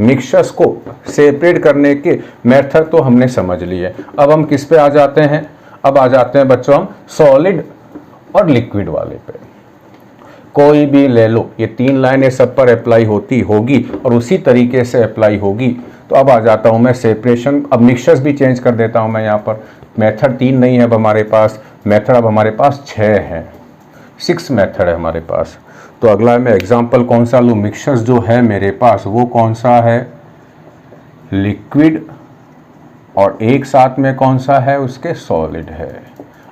मिक्सचर्स को सेपरेट करने के मेथड तो हमने समझ लिए। अब हम किस पे आ जाते हैं? अब आ जाते हैं बच्चों हम सॉलिड और लिक्विड वाले पे। कोई भी ले लो, ये 3 लाइनें सब पर अप्लाई होगी और उसी तरीके से अप्लाई होगी। तो अब आ जाता हूँ मैं सेपरेशन। अब मिक्सचर्स भी चेंज कर देता हूँ मैं यहाँ पर। मेथड 3 नहीं है अब हमारे पास, मेथड अब हमारे पास 6 है, 6 मेथड है हमारे पास। तो अगला मैं एग्जांपल कौन सा लूँ? मिक्सचर्स जो है मेरे पास वो कौन सा है? लिक्विड, और एक साथ में कौन सा है? उसके सॉलिड है।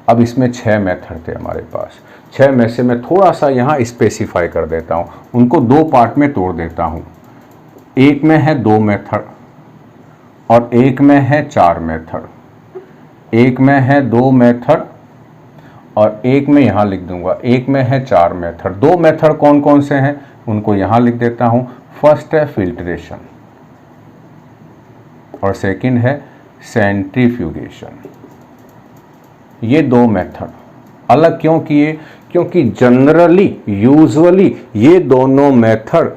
अब इसमें 6 मेथड थे हमारे पास। 6 में से मैं थोड़ा सा यहाँ स्पेसिफाई कर देता हूँ, उनको 2 पार्ट में तोड़ देता हूँ। एक में है 2 मेथड और एक में है 4 मेथड। एक में है 2 मेथड और एक में यहाँ लिख दूंगा, एक में है 4 मेथड। 2 मेथड कौन कौन से हैं उनको यहाँ लिख देता हूँ। फर्स्ट है फिल्ट्रेशन और सेकंड है सेंट्रीफ्यूगेशन। ये 2 मेथड अलग क्यों किए? क्योंकि जनरली यूजुअली ये दोनों मेथड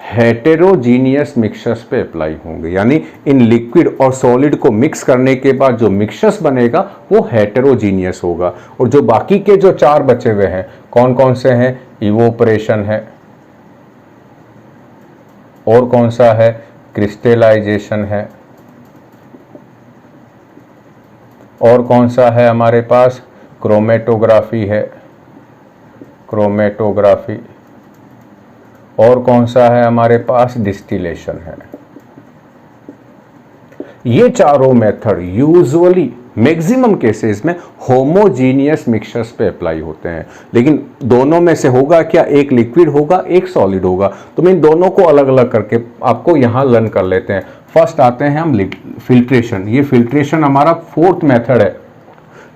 हेटेरोजीनियस मिक्सचर्स पे अप्लाई होंगे, यानी इन लिक्विड और सॉलिड को मिक्स करने के बाद जो मिक्सचर्स बनेगा वो हेटेरोजीनियस होगा। और जो बाकी के जो 4 बचे हुए हैं कौन कौन से हैं? इवोपरेशन है, और कौन सा है? क्रिस्टलाइजेशन है, और कौन सा है हमारे पास? क्रोमेटोग्राफी है, क्रोमेटोग्राफी, और कौन सा है हमारे पास? डिस्टिलेशन है। ये चारों मेथड यूजुअली मैक्सिमम केसेस में होमोजीनियस मिक्सचर्स पे अप्लाई होते हैं, लेकिन दोनों में से होगा क्या? एक लिक्विड होगा, एक सॉलिड होगा। तो मैं इन दोनों को अलग अलग करके आपको यहाँ लर्न कर लेते हैं। फर्स्ट आते हैं हम फिल्ट्रेशन। ये फिल्ट्रेशन हमारा 4th मेथड है।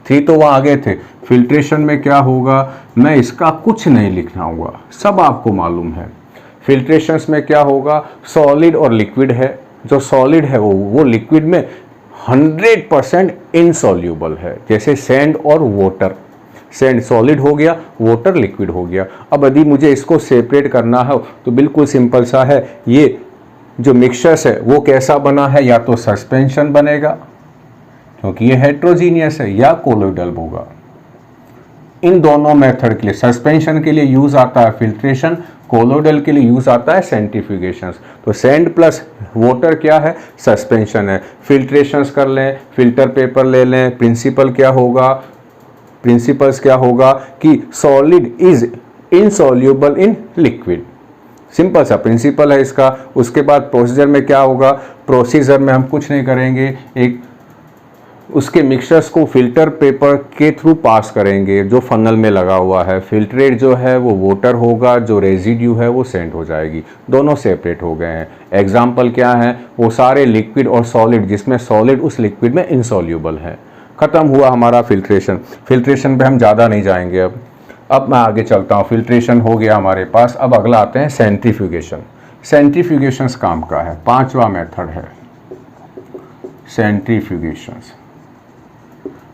3 तो वहाँ आगे थे। फिल्ट्रेशन में क्या होगा? मैं इसका कुछ नहीं लिखना होगा, सब आपको मालूम है। फिल्ट्रेशंस में क्या होगा? सॉलिड और लिक्विड है। जो सॉलिड है वो लिक्विड में 100% इनसॉल्यूबल है, जैसे सैंड और वाटर। सैंड सॉलिड हो गया, वाटर लिक्विड हो गया। अब यदि मुझे इसको सेपरेट करना है तो बिल्कुल सिंपल सा है। ये जो मिक्सचर्स है वो कैसा बना है? या तो सस्पेंशन बनेगा क्योंकि ये हेट्रोजीनियस है, या कोलोइडल होगा। इन दोनों मेथड के लिए, सस्पेंशन के लिए यूज आता है फिल्ट्रेशन, कोलोइडल के लिए यूज आता है सेंट्रीफ्यूगेशन। तो सैंड प्लस वाटर क्या है? सस्पेंशन है। फिल्ट्रेशंस कर लें, फिल्टर पेपर ले लें। प्रिंसिपल क्या होगा? प्रिंसिपल्स क्या होगा कि solid is insoluble in liquid. Simple सा प्रिंसिपल है इसका। उसके बाद प्रोसीजर में क्या होगा? प्रोसीजर में हम कुछ नहीं करेंगे, एक उसके मिक्सचर्स को फिल्टर पेपर के थ्रू पास करेंगे जो फनल में लगा हुआ है। फिल्ट्रेट जो है वो वाटर होगा, जो रेजिड्यू है वो सेंड हो जाएगी। दोनों सेपरेट हो गए हैं। एग्जाम्पल क्या है? वो सारे लिक्विड और सॉलिड जिसमें सॉलिड उस लिक्विड में इनसॉल्यूबल है। खत्म हुआ हमारा फिल्ट्रेशन। फिल्ट्रेशन पे हम ज़्यादा नहीं जाएंगे। अब मैं आगे चलता हूँ। फिल्ट्रेशन हो गया हमारे पास। अब अगला आते हैं सेंट्रीफ्यूगेशन। सेंट्रीफ्यूगेशंस काम का है, 5वां मेथड है सेंट्रीफ्यूगेशंस।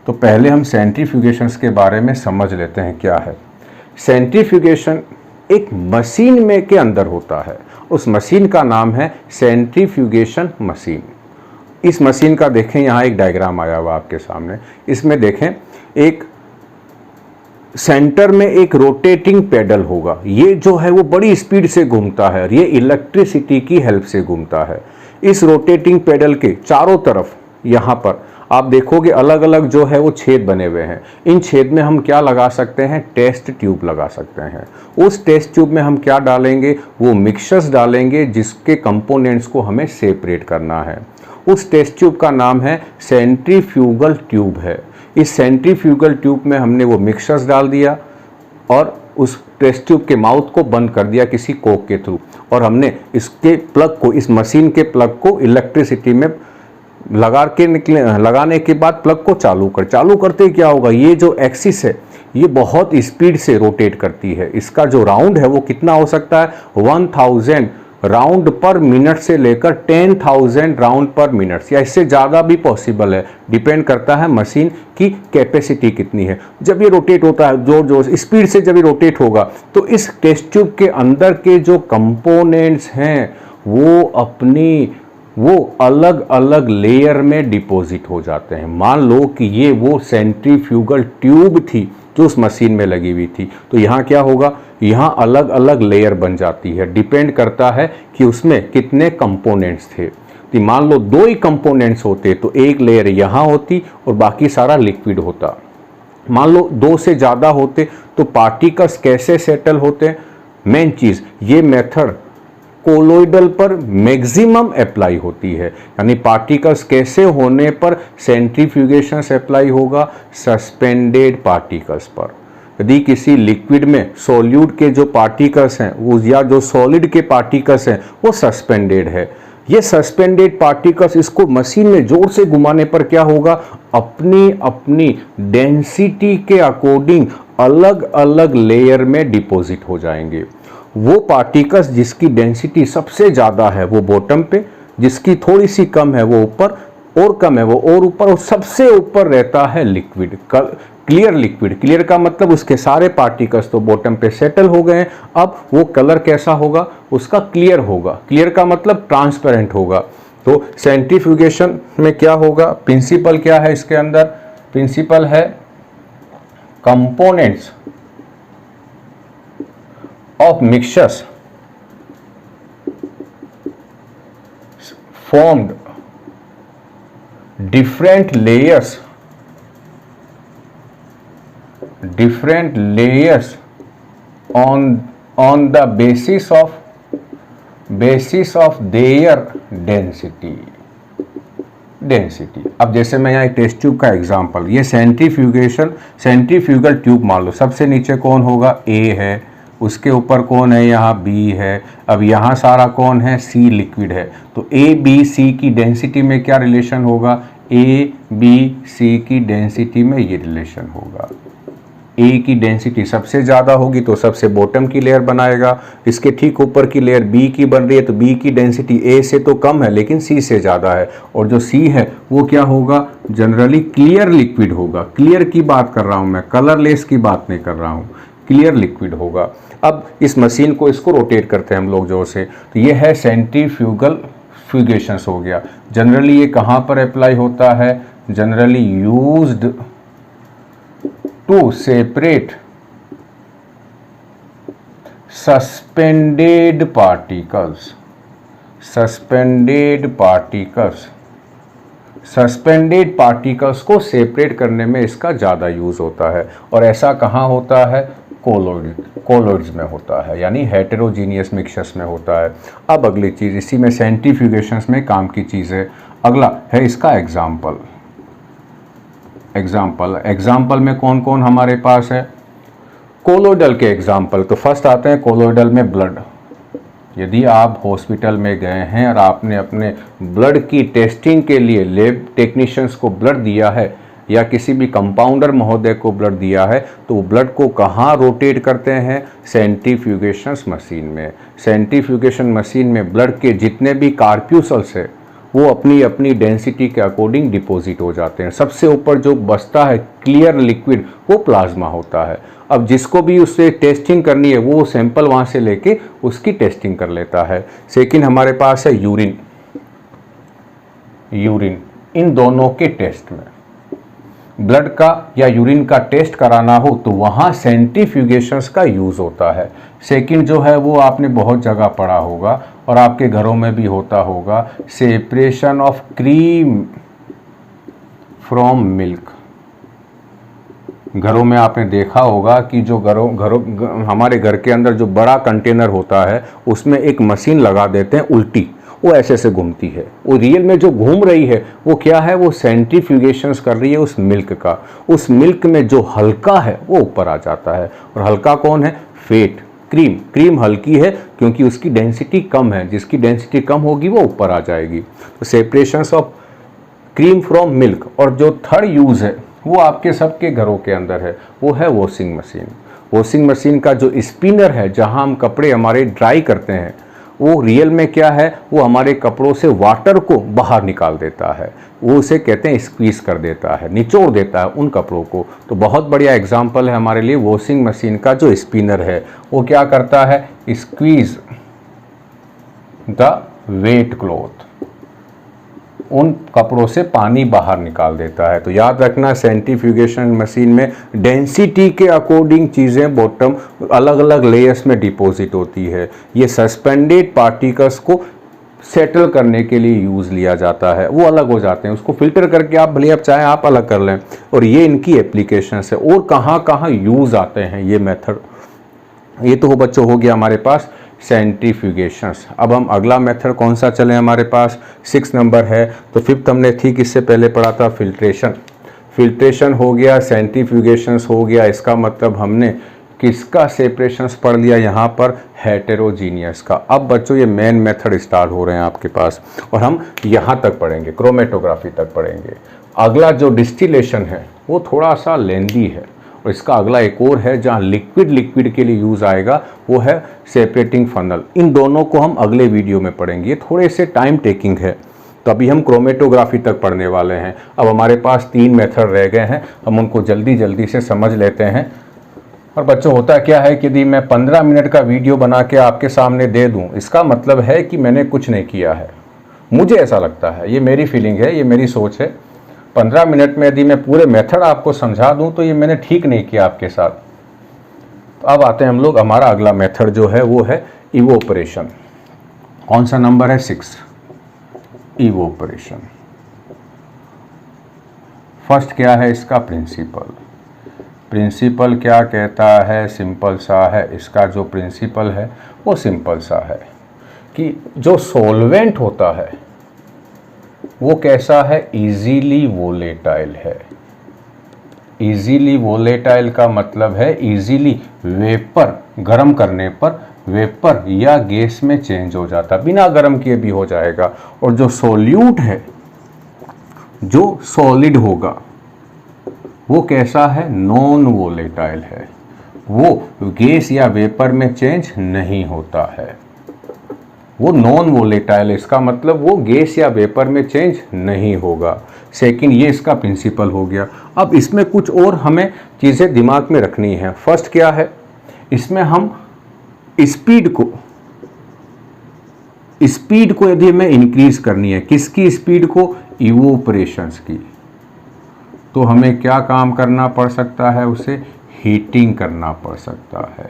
तो पहले हम सेंट्रीफ्यूगेशंस के बारे में समझ लेते हैं क्या है। सेंट्रीफ्यूगेशन एक मशीन में के अंदर होता है। उस मशीन का नाम है सेंट्रीफ्यूगेशन मशीन। इस मशीन का देखें, यहाँ एक डायग्राम आया हुआ आपके सामने। इसमें देखें, एक सेंटर में एक रोटेटिंग पेडल होगा। ये जो है वो बड़ी स्पीड से घूमता है और ये इलेक्ट्रिसिटी की हेल्प से घूमता है। इस रोटेटिंग पेडल के चारों तरफ यहाँ पर आप देखोगे अलग अलग जो है वो छेद बने हुए हैं। इन छेद में हम क्या लगा सकते हैं? टेस्ट ट्यूब लगा सकते हैं। उस टेस्ट ट्यूब में हम क्या डालेंगे? वो मिक्सचर्स डालेंगे जिसके कंपोनेंट्स को हमें सेपरेट करना है। उस टेस्ट ट्यूब का नाम है सेंट्रीफ्यूगल ट्यूब है। इस सेंट्रीफ्यूगल ट्यूब में हमने वो मिक्सचर्स डाल दिया और उस टेस्ट ट्यूब के माउथ को बंद कर दिया किसी कोक के थ्रू, और हमने इसके प्लग को, इस मशीन के प्लग को इलेक्ट्रिसिटी में लगाने के बाद प्लग को चालू करते क्या होगा? ये जो एक्सिस है ये बहुत स्पीड से रोटेट करती है। इसका जो राउंड है वो कितना हो सकता है? 1000 राउंड पर मिनट से लेकर 10,000 राउंड पर मिनट, या इससे ज़्यादा भी पॉसिबल है। डिपेंड करता है मशीन की कैपेसिटी कितनी है। जब ये रोटेट होता है जोर स्पीड से, जब ये रोटेट होगा तो इस टेस्ट ट्यूब के अंदर के जो कंपोनेंट्स हैं वो अलग अलग लेयर में डिपॉजिट हो जाते हैं। मान लो कि ये वो सेंट्रीफ्यूगल ट्यूब थी जो उस मशीन में लगी हुई थी, तो यहाँ क्या होगा, यहाँ अलग अलग लेयर बन जाती है। डिपेंड करता है कि उसमें कितने कंपोनेंट्स थे। तो मान लो 2 ही कंपोनेंट्स होते तो एक लेयर यहाँ होती और बाकी सारा लिक्विड होता। मान लो 2 से ज़्यादा होते तो पार्टिकल्स कैसे सेटल होते हैं, मेन चीज़ ये मेथड कोलोइडल पर मैक्सिमम अप्लाई होती है। यानी पार्टिकल्स कैसे होने पर सेंट्रीफ्यूगेशन अप्लाई होगा, सस्पेंडेड पार्टिकल्स पर। यदि किसी लिक्विड में सॉल्यूट के जो पार्टिकल्स हैं वो या जो सॉलिड के पार्टिकल्स हैं वो सस्पेंडेड है, ये सस्पेंडेड पार्टिकल्स इसको मशीन में जोर से घुमाने पर क्या होगा, अपनी अपनी डेंसिटी के अकॉर्डिंग अलग अलग लेयर में डिपॉजिट हो जाएंगे। वो पार्टिकल्स जिसकी डेंसिटी सबसे ज़्यादा है वो बॉटम पे, जिसकी थोड़ी सी कम है वो ऊपर, और कम है वो और ऊपर, और सबसे ऊपर रहता है लिक्विड, क्लियर लिक्विड। क्लियर का मतलब उसके सारे पार्टिकल्स तो बॉटम पे सेटल हो गए हैं। अब वो कलर कैसा होगा, उसका क्लियर होगा। क्लियर का मतलब ट्रांसपेरेंट होगा। तो सेंट्रीफ्यूगेशन में क्या होगा, प्रिंसिपल क्या है इसके अंदर, प्रिंसिपल है components of mixtures formed different layers on the basis of their density। अब जैसे मैं यहाँ एक टेस्ट ट्यूब का एग्जांपल, ये सेंट्रीफ्यूगल ट्यूब मान लो, सबसे नीचे कौन होगा, ए है, उसके ऊपर कौन है, यहाँ बी है, अब यहाँ सारा कौन है, सी लिक्विड है। तो ए बी सी की डेंसिटी में क्या रिलेशन होगा, ए बी सी की डेंसिटी में ये रिलेशन होगा। ए की डेंसिटी सबसे ज़्यादा होगी तो सबसे बॉटम की लेयर बनाएगा, इसके ठीक ऊपर की लेयर बी की बन रही है तो बी की डेंसिटी ए से तो कम है लेकिन सी से ज़्यादा है, और जो सी है वो क्या होगा, जनरली क्लियर लिक्विड होगा। क्लियर की बात कर रहा हूँ मैं, कलरलेस की बात नहीं कर रहा हूँ, क्लियर लिक्विड होगा। अब इस मशीन को इसको रोटेट करते हैं हम लोग जोर से, तो ये है सेंट्रीफ्यूगल फ्यूगेशंस हो गया। जनरली ये कहाँ पर अप्लाई होता है, generally used to separate suspended particles. Suspended particles को सेपरेट करने में इसका ज़्यादा यूज़ होता है। और ऐसा कहाँ होता है, कोलोइड्स में होता है, यानी हेटेरोजीनियस मिक्सचर्स में होता है। अब अगली चीज़ इसी में सेंट्रीफ्यूगेशंस में काम की चीज़ है, अगला है इसका एग्जाम्पल में कौन कौन हमारे पास है, कोलोइडल के एग्जाम्पल। तो फर्स्ट आते हैं कोलोइडल में ब्लड। यदि आप हॉस्पिटल में गए हैं और आपने अपने ब्लड की टेस्टिंग के लिए लैब टेक्नीशियंस को ब्लड दिया है या किसी भी कंपाउंडर महोदय को ब्लड दिया है, तो वो ब्लड को कहाँ रोटेट करते हैं, सेंट्रीफ्यूगेशंस मशीन में। सेंट्रीफ्यूगेशन मशीन में ब्लड के जितने भी कार्प्यूसल्स है वो अपनी अपनी डेंसिटी के अकॉर्डिंग डिपॉजिट हो जाते हैं। सबसे ऊपर जो बचता है क्लियर लिक्विड वो प्लाज्मा होता है। अब जिसको भी उससे टेस्टिंग करनी है वो सैंपल वहाँ से लेके उसकी टेस्टिंग कर लेता है। सेकंड हमारे पास है यूरिन। इन दोनों के टेस्ट में ब्लड का या यूरिन का टेस्ट कराना हो तो वहाँ सेंट्रीफ्यूगेशंस का यूज़ होता है। सेकंड जो है वो आपने बहुत जगह पढ़ा होगा और आपके घरों में भी होता होगा, separation of cream from milk. घरों में आपने देखा होगा कि जो हमारे घर के अंदर जो बड़ा कंटेनर होता है उसमें एक मशीन लगा देते हैं उल्टी, वो ऐसे से घूमती है। वो रियल में जो घूम रही है वो क्या है, वो सेंट्रीफ्यूगेशंस कर रही है उस मिल्क का। उस मिल्क में जो हल्का है वो ऊपर आ जाता है, और हल्का कौन है, फैट, क्रीम हल्की है क्योंकि उसकी डेंसिटी कम है, जिसकी डेंसिटी कम होगी वो ऊपर आ जाएगी। तो separations of cream from milk. और जो थर्ड यूज़ है वो आपके सबके घरों के अंदर है, वो है वॉशिंग मशीन। वॉशिंग मशीन का जो स्पिनर है जहां हम कपड़े हमारे ड्राई करते हैं, वो रियल में क्या है, वो हमारे कपड़ों से वाटर को बाहर निकाल देता है, वो उसे कहते हैं स्क्वीज़ कर देता है, निचोड़ देता है उन कपड़ों को। तो बहुत बढ़िया एग्जांपल है हमारे लिए वॉशिंग मशीन का जो स्पिनर है, वो क्या करता है, स्क्वीज़ द वेट क्लॉथ, उन कपड़ों से पानी बाहर निकाल देता है। तो याद रखना, सेंट्रीफ्यूगेशन मशीन में डेंसिटी के अकॉर्डिंग चीज़ें बॉटम अलग अलग लेयर्स में डिपॉजिट होती है। ये सस्पेंडेड पार्टिकल्स को सेटल करने के लिए यूज़ लिया जाता है, वो अलग हो जाते हैं, उसको फिल्टर करके आप भले आप चाहें आप अलग कर लें। और ये इनकी एप्लीकेशंस है और कहाँ कहाँ यूज़ आते हैं ये मेथड। ये तो बच्चों हो गया हमारे पास सेंट्रीफ्यूगेशंस। अब हम अगला मेथड कौन सा चले, हमारे पास 6 नंबर है। तो 5th हमने ठीक इससे पहले पढ़ा था फिल्ट्रेशन। फिल्ट्रेशन हो गया, सेंट्रीफ्यूगेशंस हो गया। इसका मतलब हमने किसका सेपरेशंस पढ़ लिया यहाँ पर, हेटेरोजीनियस का। अब बच्चों ये मेन मेथड स्टार्ट हो रहे हैं आपके पास और हम यहाँ तक पढ़ेंगे, क्रोमेटोग्राफी तक पढ़ेंगे। अगला जो डिस्टिलेशन है वो थोड़ा सा लेंदी है और इसका अगला एक और है जहाँ लिक्विड के लिए यूज़ आएगा, वो है सेपरेटिंग फनल। इन दोनों को हम अगले वीडियो में पढ़ेंगे, ये थोड़े से टाइम टेकिंग है। तो अभी हम क्रोमेटोग्राफी तक पढ़ने वाले हैं। अब हमारे पास 3 मेथड रह गए हैं, हम उनको जल्दी जल्दी से समझ लेते हैं। और बच्चों होता क्या है कि यदि मैं 15 मिनट का वीडियो बना के आपके सामने दे दूं, इसका मतलब है कि मैंने कुछ नहीं किया है। मुझे ऐसा लगता है, ये मेरी फीलिंग है, ये मेरी सोच है। 15 मिनट में यदि मैं पूरे मेथड आपको समझा दूं तो ये मैंने ठीक नहीं किया आपके साथ। तो अब आते हैं हम लोग, हमारा अगला मेथड जो है वो है इवोपरेशन। कौन सा नंबर है, 6, इवोपरेशन। फर्स्ट क्या है इसका, प्रिंसिपल। प्रिंसिपल क्या कहता है, सिंपल सा है। इसका जो प्रिंसिपल है वो सिंपल सा है कि जो सॉल्वेंट होता है वो कैसा है, इजीली वोलेटाइल है। इजीली वोलेटाइल का मतलब है इजीली वेपर, गर्म करने पर वेपर या गैस में चेंज हो जाता, बिना गर्म किए भी हो जाएगा। और जो सॉल्यूट है, जो सॉलिड होगा, वो कैसा है, नॉन वोलेटाइल है। वो गैस या वेपर में चेंज नहीं होता है, वो नॉन वोलेटाइल। इसका मतलब वो गैस या वेपर में चेंज नहीं होगा। सेकंड, ये इसका प्रिंसिपल हो गया। अब इसमें कुछ और हमें चीज़ें दिमाग में रखनी है। फर्स्ट क्या है, इसमें हम स्पीड को यदि हमें इंक्रीज करनी है, किसकी स्पीड को, इवोपरेशंस की, तो हमें क्या काम करना पड़ सकता है, उसे हीटिंग करना पड़ सकता है।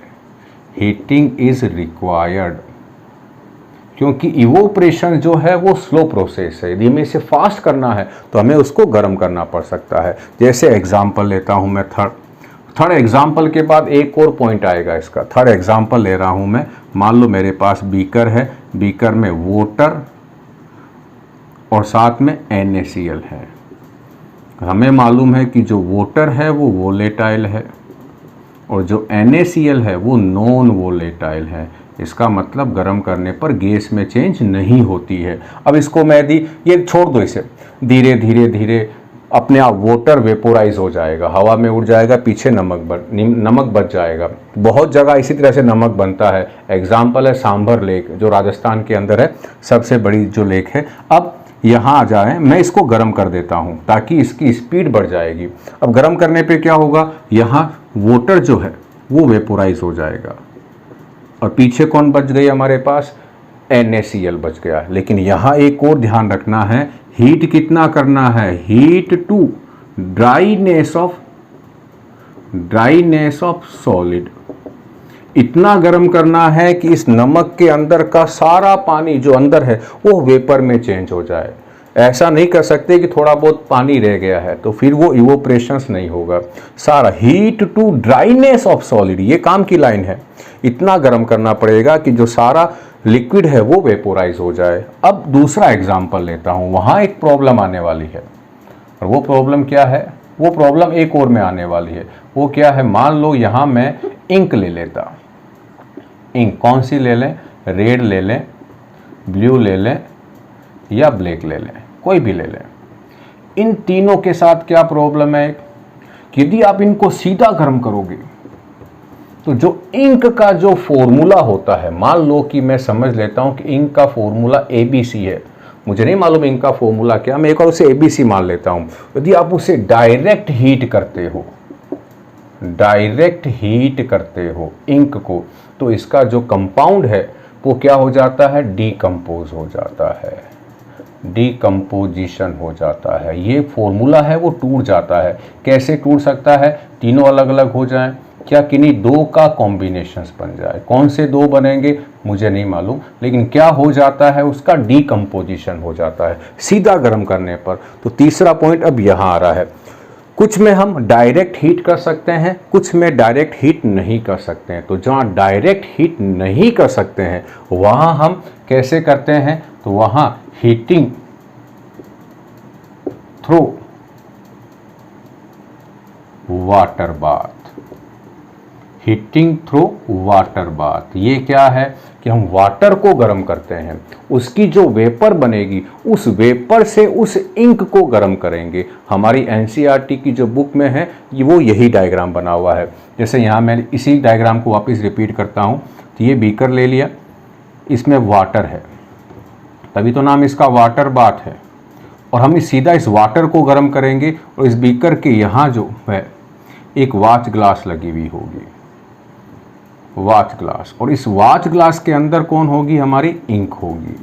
हीटिंग इज रिक्वायर्ड, क्योंकि इवोपरेशन जो है वो स्लो प्रोसेस है। यदि हमें इसे फास्ट करना है तो हमें उसको गर्म करना पड़ सकता है। जैसे एग्जांपल लेता हूँ मैं, थर्ड एग्जांपल के बाद एक और पॉइंट आएगा इसका। थर्ड एग्जांपल ले रहा हूँ मैं, मान लो मेरे पास बीकर है, बीकर में वाटर और साथ में NaCl है। हमें मालूम है कि जो वाटर है वो वोलेटाइल है और जो NaCl है वो नॉन वोलेटाइल है। इसका मतलब गर्म करने पर गैस में चेंज नहीं होती है। अब इसको मैं यदि ये छोड़ दो, इसे धीरे धीरे धीरे अपने आप वाटर वेपोराइज हो जाएगा, हवा में उड़ जाएगा, पीछे नमक बच जाएगा। बहुत जगह इसी तरह से नमक बनता है। एग्जाम्पल है सांभर लेक, जो राजस्थान के अंदर है, सबसे बड़ी जो लेक है। अब यहाँ आ जाए, मैं इसको गर्म कर देता हूँ ताकि इसकी स्पीड बढ़ जाएगी। अब गर्म करने पे क्या होगा, यहाँ वाटर जो है वो वेपोराइज हो जाएगा और पीछे कौन बच गई हमारे पास, NaCl बच गया। लेकिन यहाँ एक और ध्यान रखना है, हीट कितना करना है, heat to dryness of solid. इतना गर्म करना है कि इस नमक के अंदर का सारा पानी जो अंदर है वो वेपर में चेंज हो जाए। ऐसा नहीं कर सकते कि थोड़ा बहुत पानी रह गया है, तो फिर वो इवोपरेशंस नहीं होगा। सारा heat to dryness of solid, ये काम की लाइन है। इतना गर्म करना पड़ेगा कि जो सारा लिक्विड है वो वेपोराइज हो जाए। अब दूसरा एग्जांपल लेता हूँ, वहाँ एक प्रॉब्लम आने वाली है और वो प्रॉब्लम क्या है, वो प्रॉब्लम एक और में आने वाली है। वो क्या है, मान लो यहाँ मैं इंक ले लेता। इंक कौन सी ले लें, रेड ले लें, ब्लू ले लें या ब्लैक ले लें, कोई भी ले लें। इन तीनों के साथ क्या प्रॉब्लम है कि यदि आप इनको सीधा गर्म करोगे तो जो इंक का जो फॉर्मूला होता है, मान लो कि मैं समझ लेता हूं कि इंक का फॉर्मूला ABC है, मुझे नहीं मालूम इंक का फॉर्मूला क्या, मैं एक और उसे ABC मान लेता हूं। यदि आप उसे डायरेक्ट हीट करते हो इंक को, तो इसका जो कंपाउंड है वो क्या हो जाता है, डीकम्पोज हो जाता है, डीकम्पोजिशन हो जाता है। ये फॉर्मूला है वो टूट जाता है। कैसे टूट सकता है, तीनों अलग अलग हो जाएं, क्या किन्हीं दो का कॉम्बिनेशंस बन जाए। कौन से दो बनेंगे मुझे नहीं मालूम, लेकिन क्या हो जाता है, उसका डीकम्पोजिशन हो जाता है सीधा गर्म करने पर। तो तीसरा पॉइंट अब यहाँ आ रहा है, कुछ में हम डायरेक्ट हीट कर सकते हैं, कुछ में डायरेक्ट हीट नहीं कर सकते हैं। तो जहाँ डायरेक्ट हीट नहीं कर सकते हैं वहाँ हम कैसे करते हैं, तो वहाँ heating through water bath, heating through water bath. ये क्या है कि हम वाटर को गर्म करते हैं, उसकी जो वेपर बनेगी उस वेपर से उस इंक को गर्म करेंगे। हमारी एनसीईआरटी की जो बुक में है वो यही डायग्राम बना हुआ है। जैसे यहाँ मैं इसी डायग्राम को वापस रिपीट करता हूँ। तो ये बीकर ले लिया, इसमें वाटर है, तभी तो नाम इसका वाटर बाथ है। और हम सीधा इस वाटर को गर्म करेंगे और इस बीकर के यहाँ जो है एक वाच ग्लास लगी हुई होगी, वाच ग्लास, और इस वाच ग्लास के अंदर कौन होगी, हमारी इंक होगी।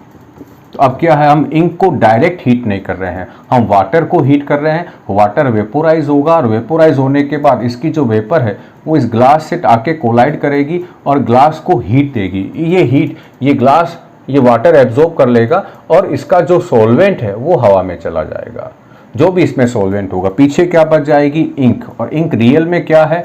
तो अब क्या है, हम इंक को डायरेक्ट हीट नहीं कर रहे हैं, हम वाटर को हीट कर रहे हैं। वाटर वेपोराइज होगा और वेपोराइज होने के बाद इसकी जो वेपर है वो इस ग्लास से आके कोलाइड करेगी और ग्लास को हीट देगी। ये हीट ये ग्लास ये वाटर एब्जॉर्ब कर लेगा और इसका जो सॉल्वेंट है वो हवा में चला जाएगा। जो भी इसमें सॉल्वेंट होगा, पीछे क्या बच जाएगी, इंक। और इंक रियल में क्या है,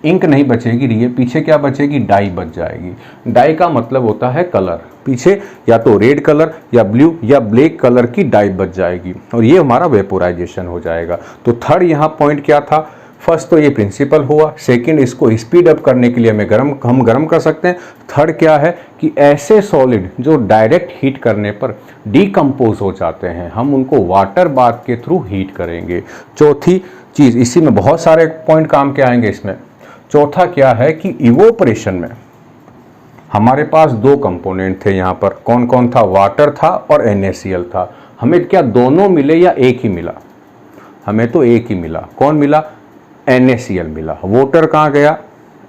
इंक नहीं बचेगी, रियल पीछे क्या बचेगी, डाई बच जाएगी। डाई का मतलब होता है कलर, पीछे या तो रेड कलर या ब्लू या ब्लैक कलर की डाई बच जाएगी और ये हमारा वेपोराइजेशन हो जाएगा। तो थर्ड यहाँ पॉइंट क्या था, फर्स्ट तो ये प्रिंसिपल हुआ, सेकंड इसको स्पीड अप करने के लिए हम गर्म कर सकते हैं। थर्ड क्या है कि ऐसे सॉलिड जो डायरेक्ट हीट करने पर डीकम्पोज हो जाते हैं, हम उनको वाटर बाथ के थ्रू हीट करेंगे। चौथी चीज़, इसी में बहुत सारे पॉइंट काम के आएंगे इसमें। चौथा क्या है कि इवोपरेशन में हमारे पास दो कंपोनेंट थे यहाँ पर, कौन कौन था, वाटर था और NaCl था। हमें क्या दोनों मिले या एक ही मिला, हमें तो एक ही मिला। कौन मिला, NaCl मिला। वाटर कहाँ गया,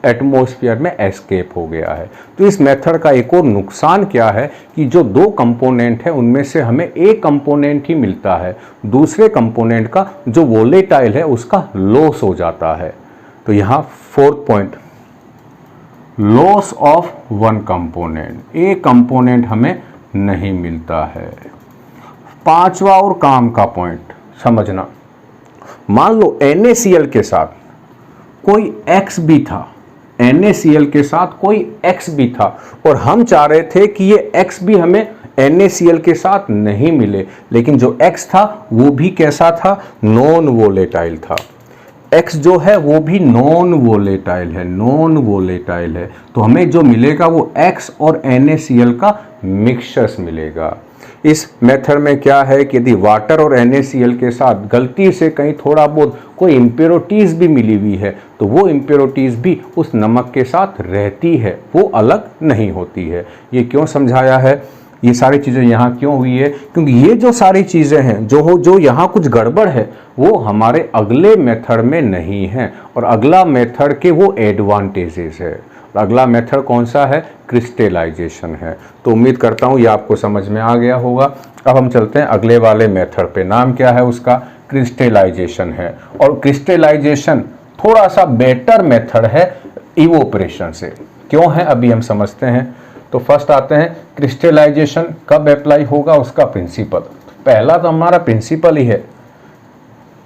एटमॉस्फेयर में एस्केप हो गया है। तो इस मेथड का एक और नुकसान क्या है कि जो दो कंपोनेंट है उनमें से हमें एक कंपोनेंट ही मिलता है, दूसरे कंपोनेंट का जो वोलेटाइल है उसका लॉस हो जाता है। तो यहाँ fourth point, loss of one component, एक कंपोनेंट हमें नहीं मिलता है। पांचवा और काम का पॉइंट समझना, मान लो NaCl के साथ कोई X भी था, NaCl के साथ कोई X भी था और हम चाह रहे थे कि ये X भी हमें NaCl के साथ नहीं मिले, लेकिन जो X था वो भी कैसा था, नॉन वोलेटाइल था। X जो है वो भी नॉन वोलेटाइल है, नॉन वोलेटाइल है। तो हमें जो मिलेगा वो X और NaCl का मिक्सचर्स मिलेगा। इस मेथड में क्या है कि यदि वाटर और NaCl के साथ गलती से कहीं थोड़ा बहुत कोई इम्प्योरिटीज़ भी मिली हुई है तो वो इम्प्योरिटीज़ भी उस नमक के साथ रहती है, वो अलग नहीं होती है। ये क्यों समझाया है, ये सारी चीज़ें यहाँ क्यों हुई है, क्योंकि ये जो सारी चीज़ें हैं जो यहाँ कुछ गड़बड़ है वो हमारे अगले मेथड में नहीं है और अगला मेथड के वो एडवांटेजेस है। अगला मेथड कौन सा है, क्रिस्टलाइजेशन है। तो उम्मीद करता हूँ ये आपको समझ में आ गया होगा। अब हम चलते हैं अगले वाले मेथड पे, नाम क्या है उसका, क्रिस्टलाइजेशन है। और क्रिस्टलाइजेशन थोड़ा सा बेटर मेथड है इवोपरेशन से। क्यों है अभी हम समझते हैं। तो फर्स्ट आते हैं क्रिस्टलाइजेशन कब अप्लाई होगा, उसका प्रिंसिपल। पहला तो हमारा प्रिंसिपल ही है,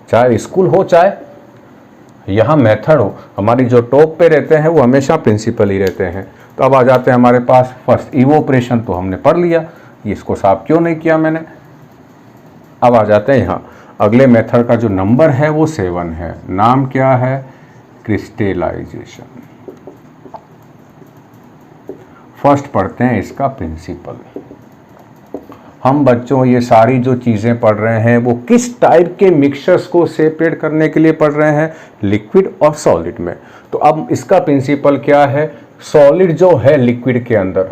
चाहे स्कूल हो चाहे यहाँ मेथड हो, हमारी जो टॉप पे रहते हैं वो हमेशा प्रिंसिपल ही रहते हैं। तो अब आ जाते हैं हमारे पास फर्स्ट इवोपरेशन, तो हमने पढ़ लिया, इसको साफ क्यों नहीं किया मैंने। अब आ जाते हैं यहाँ अगले मेथड का जो नंबर है वो 7 है, नाम क्या है, क्रिस्टलाइजेशन। फर्स्ट पढ़ते हैं इसका प्रिंसिपल। हम बच्चों ये सारी जो चीज़ें पढ़ रहे हैं वो किस टाइप के मिक्सचर्स को सेपरेट करने के लिए पढ़ रहे हैं, लिक्विड और सॉलिड में। तो अब इसका प्रिंसिपल क्या है, सॉलिड जो है लिक्विड के अंदर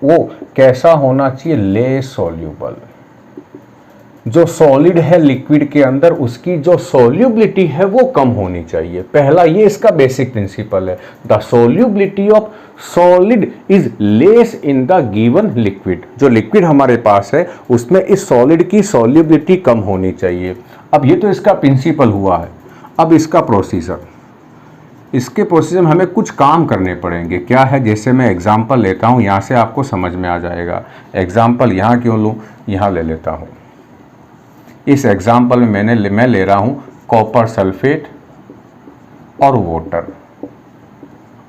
वो कैसा होना चाहिए, लेस सॉल्यूबल। जो सॉलिड है लिक्विड के अंदर उसकी जो सॉल्युबिलिटी है वो कम होनी चाहिए। पहला ये इसका बेसिक प्रिंसिपल है, the solubility of solid is less in the given liquid. जो लिक्विड हमारे पास है उसमें इस सॉलिड की सॉल्युबिलिटी कम होनी चाहिए। अब ये तो इसका प्रिंसिपल हुआ है। अब इसका प्रोसीजर, इसके प्रोसीजर में हमें कुछ काम करने पड़ेंगे। क्या है, जैसे मैं एग्जांपल लेता हूँ, यहाँ से आपको समझ में आ जाएगा। एग्जांपल यहाँ क्यों लूँ, यहाँ ले लेता हूँ। इस एग्जांपल में मैं ले रहा हूँ कॉपर सल्फेट और वाटर,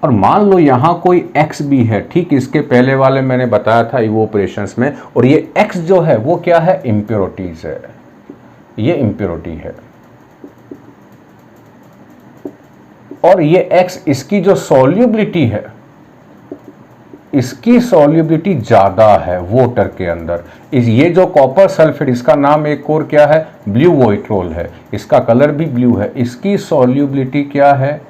और मान लो यहाँ कोई X भी है। ठीक इसके पहले वाले मैंने बताया था इवोपरेशंस में, और ये X जो है वो क्या है, इम्प्योरिटीज है, ये इम्प्योरिटी है। और ये X, इसकी जो सॉल्युबिलिटी है, इसकी सॉल्युबिलिटी ज़्यादा है वाटर के अंदर। ये जो कॉपर सल्फेट, इसका नाम एक और क्या है, ब्लू वाइट्रोल है, इसका कलर भी ब्लू है। इसकी सॉल्युबिलिटी क्या है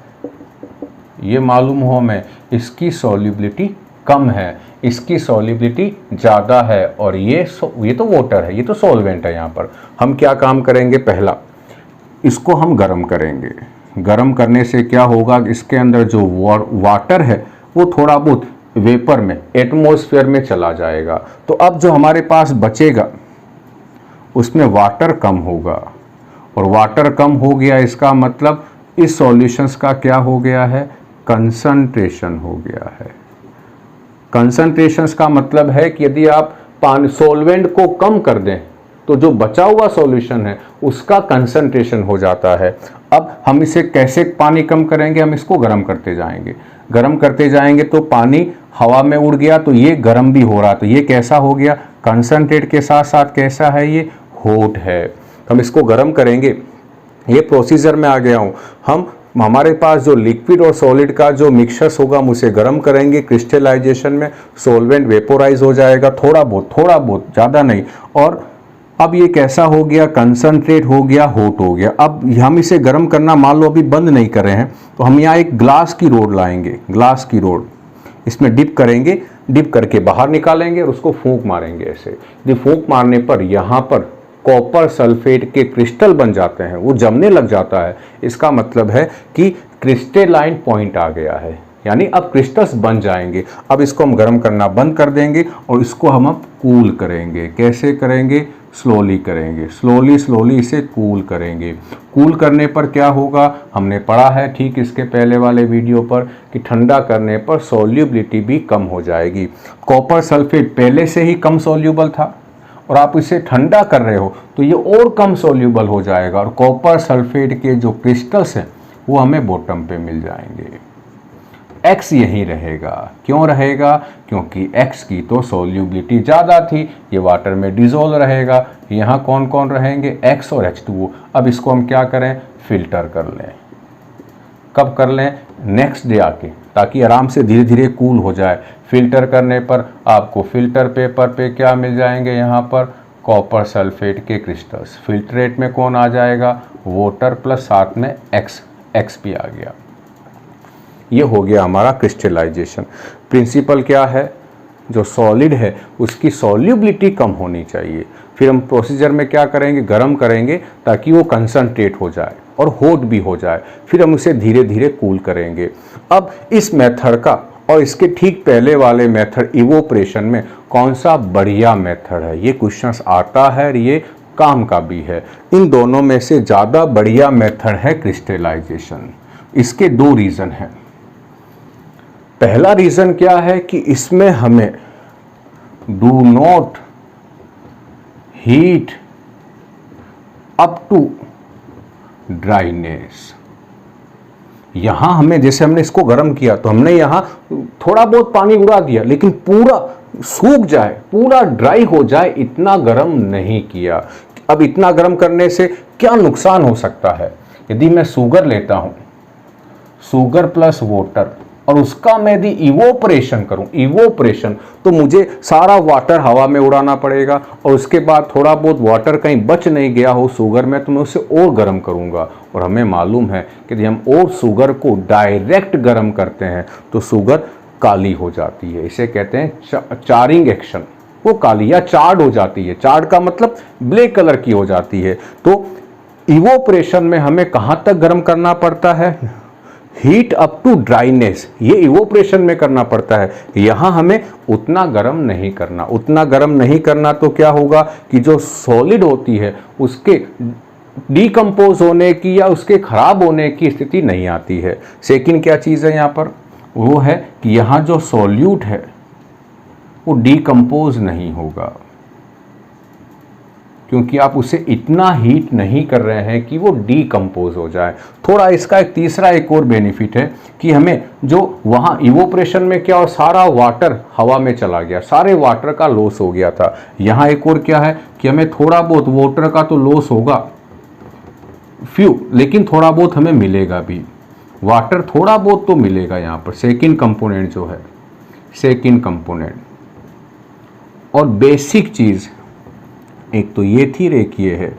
ये मालूम हो हमें, इसकी सॉल्युबिलिटी कम है, इसकी सॉल्युबिलिटी ज़्यादा है। और ये तो वाटर है, ये तो सॉल्वेंट है। यहाँ पर हम क्या काम करेंगे, पहला इसको हम गर्म करेंगे। गर्म करने से क्या होगा, इसके अंदर जो वाटर है वो थोड़ा बहुत वेपर में, एटमॉस्फेयर में चला जाएगा। तो अब जो हमारे पास बचेगा उसमें वाटर कम होगा, और वाटर कम हो गया इसका मतलब इस सॉल्यूशंस का क्या हो गया है, कंसंट्रेशन हो गया है। कंसंट्रेशंस का मतलब है कि यदि आप पानी सॉल्वेंट को कम कर दें तो जो बचा हुआ सॉल्यूशन है उसका कंसंट्रेशन हो जाता है। अब हम इसे कैसे पानी कम करेंगे, हम इसको गर्म करते जाएंगे। गर्म करते जाएंगे तो पानी हवा में उड़ गया तो ये गर्म भी हो रहा, तो ये कैसा हो गया, कंसंट्रेट के साथ साथ कैसा है, ये हॉट है। हम इसको गर्म करेंगे, ये प्रोसीजर में आ गया हूँ। हमारे पास जो लिक्विड और सॉलिड का जो मिक्सचर्स होगा हम उसे गर्म करेंगे, क्रिस्टलाइजेशन में सॉल्वेंट वेपोराइज हो जाएगा, थोड़ा बहुत, ज़्यादा नहीं। और अब ये कैसा हो गया, कंसंट्रेट हो गया, हॉट हो गया। अब हम इसे गर्म करना मान लो अभी बंद नहीं कर रहे हैं, तो हम यहाँ एक ग्लास की रोड लाएंगे, ग्लास की रोड, इसमें डिप करेंगे, डिप करके बाहर निकालेंगे और उसको फूंक मारेंगे ऐसे। यदि फूंक मारने पर यहाँ पर कॉपर सल्फेट के क्रिस्टल बन जाते हैं, वो जमने लग जाता है, इसका मतलब है कि क्रिस्टलाइन पॉइंट आ गया है, यानी अब क्रिस्टल्स बन जाएंगे। अब इसको हम गर्म करना बंद कर देंगे और इसको हम अब कूल करेंगे। कैसे करेंगे, स्लोली करेंगे, स्लोली इसे कूल करेंगे। कूल करने पर क्या होगा, हमने पढ़ा है ठीक इसके पहले वाले वीडियो पर कि ठंडा करने पर सॉल्युबिलिटी भी कम हो जाएगी। कॉपर सल्फेट पहले से ही कम सॉल्युबल था और आप इसे ठंडा कर रहे हो तो ये और कम सॉल्युबल हो जाएगा, और कॉपर सल्फेट के जो क्रिस्टल्स हैं वो हमें बॉटम पे मिल जाएंगे। X यही रहेगा, क्यों रहेगा, क्योंकि X की तो सॉल्युबिलिटी ज़्यादा थी, ये वाटर में डिजोल्व रहेगा। यहाँ कौन कौन रहेंगे, X और H2O। अब इसको हम क्या करें, फिल्टर कर लें। कब कर लें, नेक्स्ट डे आके, ताकि आराम से धीरे धीरे कूल हो जाए। फिल्टर करने पर आपको फिल्टर पेपर पे क्या मिल जाएंगे, यहाँ पर कॉपर सल्फेट के क्रिस्टल्स। फिल्ट्रेट में कौन आ जाएगा, वाटर प्लस साथ में X भी आ गया। ये हो गया हमारा क्रिस्टलाइजेशन। प्रिंसिपल क्या है, जो सॉलिड है उसकी सॉल्युबिलिटी कम होनी चाहिए। फिर हम प्रोसीजर में क्या करेंगे, गर्म करेंगे ताकि वो कंसंट्रेट हो जाए और हॉट भी हो जाए। फिर हम उसे धीरे धीरे कूल करेंगे। अब इस मेथड का और इसके ठीक पहले वाले मेथड इवोपरेशन में कौन सा बढ़िया मेथड है, ये क्वेश्चंस आता है और ये काम का भी है। इन दोनों में से ज़्यादा बढ़िया मेथड है क्रिस्टलाइजेशन। इसके दो रीज़न हैं। पहला रीज़न क्या है कि इसमें हमें do not heat up to dryness. यहां हमें, जैसे हमने इसको गर्म किया तो हमने यहां थोड़ा बहुत पानी उड़ा दिया, लेकिन पूरा सूख जाए, पूरा ड्राई हो जाए, इतना गर्म नहीं किया। अब इतना गर्म करने से क्या नुकसान हो सकता है, यदि मैं शुगर लेता हूं, शुगर प्लस वाटर, और उसका मैं यदि इवोपरेशन करूं, इवोपरेशन, तो मुझे सारा वाटर हवा में उड़ाना पड़ेगा, और उसके बाद थोड़ा बहुत वाटर कहीं बच नहीं गया हो शुगर में तो मैं उसे और गर्म करूंगा। और हमें मालूम है कि यदि हम और शुगर को डायरेक्ट गर्म करते हैं तो शुगर काली हो जाती है। इसे कहते हैं चारिंग एक्शन, वो काली या चार्ड हो जाती है। चार्ड का मतलब ब्लैक कलर की हो जाती है। तो इवोपरेशन में हमें कहाँ तक गर्म करना पड़ता है? हीट अप टू ड्राइनेस, ये इवोपरेशन में करना पड़ता है। यहाँ हमें उतना गर्म नहीं करना। उतना गर्म नहीं करना तो क्या होगा कि जो सॉलिड होती है उसके डीकम्पोज होने की या उसके खराब होने की स्थिति नहीं आती है। सेकंड क्या चीज़ है यहाँ पर, वो है कि यहाँ जो सॉल्यूट है वो डीकम्पोज नहीं होगा, क्योंकि आप उसे इतना हीट नहीं कर रहे हैं कि वो डीकम्पोज हो जाए। थोड़ा इसका एक तीसरा एक और बेनिफिट है कि हमें जो वहाँ इवोपरेशन में क्या, और सारा वाटर हवा में चला गया, सारे वाटर का लॉस हो गया था। यहाँ एक और क्या है कि हमें थोड़ा बहुत वाटर का तो लॉस होगा, फ्यू, लेकिन थोड़ा बहुत हमें मिलेगा भी। वाटर थोड़ा बहुत तो मिलेगा यहाँ पर। सेकेंड कंपोनेंट जो है, सेकेंड कंपोनेंट और बेसिक चीज़, एक तो ये थी, एक ये है।